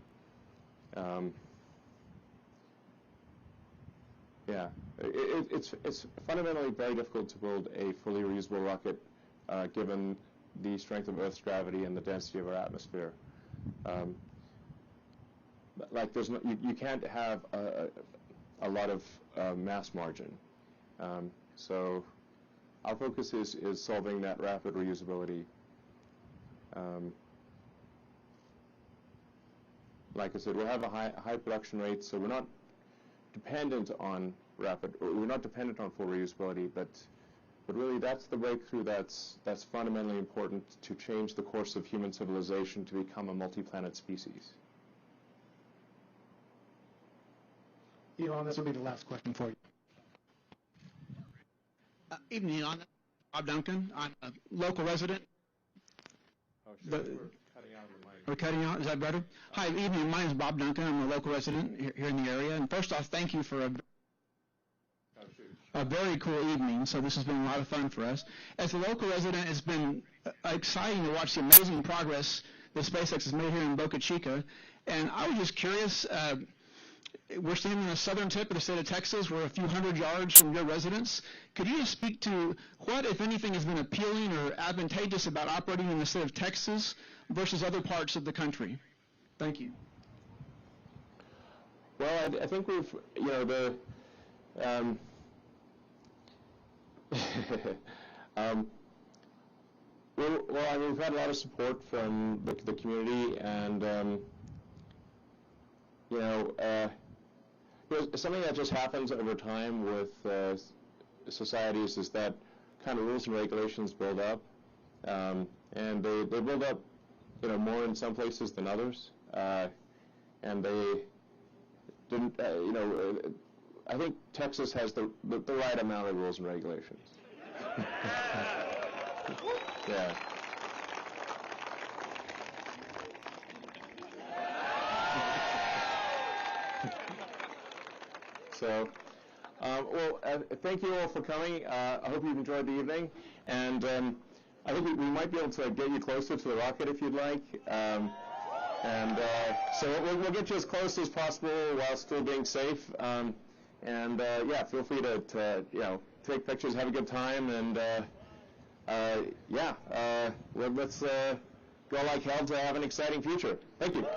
Yeah, it's fundamentally very difficult to build a fully reusable rocket given the strength of Earth's gravity and the density of our atmosphere. Like there's no, you can't have a lot of mass margin. So our focus is solving that rapid reusability. Like I said, we'll have a high production rate, so we're not dependent on full reusability, but really that's the breakthrough that's fundamentally important to change the course of human civilization to become a multi-planet species. Elon, this will be the last question for you. Evening, Elon. Bob Duncan. I'm a local resident. Oh, sure. We're cutting out the mic. We're cutting out? Is that better? Hi, evening. My name is Bob Duncan. I'm a local resident here in the area. And first off, thank you for a very cool evening. So this has been a lot of fun for us. As a local resident, it's been exciting to watch the amazing progress that SpaceX has made here in Boca Chica. And I was just curious, we're standing on the southern tip of the state of Texas. We're a few hundred yards from your residence. Could you just speak to what, if anything, has been appealing or advantageous about operating in the state of Texas versus other parts of the country? Thank you. Well, I think we've, we've had a lot of support from the community, and something that just happens over time with societies is that kind of rules and regulations build up, and they build up, more in some places than others, and they didn't, I think Texas has the right amount of rules and regulations. Yeah. So, thank you all for coming. I hope you've enjoyed the evening, and I think we might be able to get you closer to the rocket if you'd like. So we'll get you as close as possible while still being safe. Yeah, feel free to take pictures, have a good time, and let's go like hell to have an exciting future. Thank you.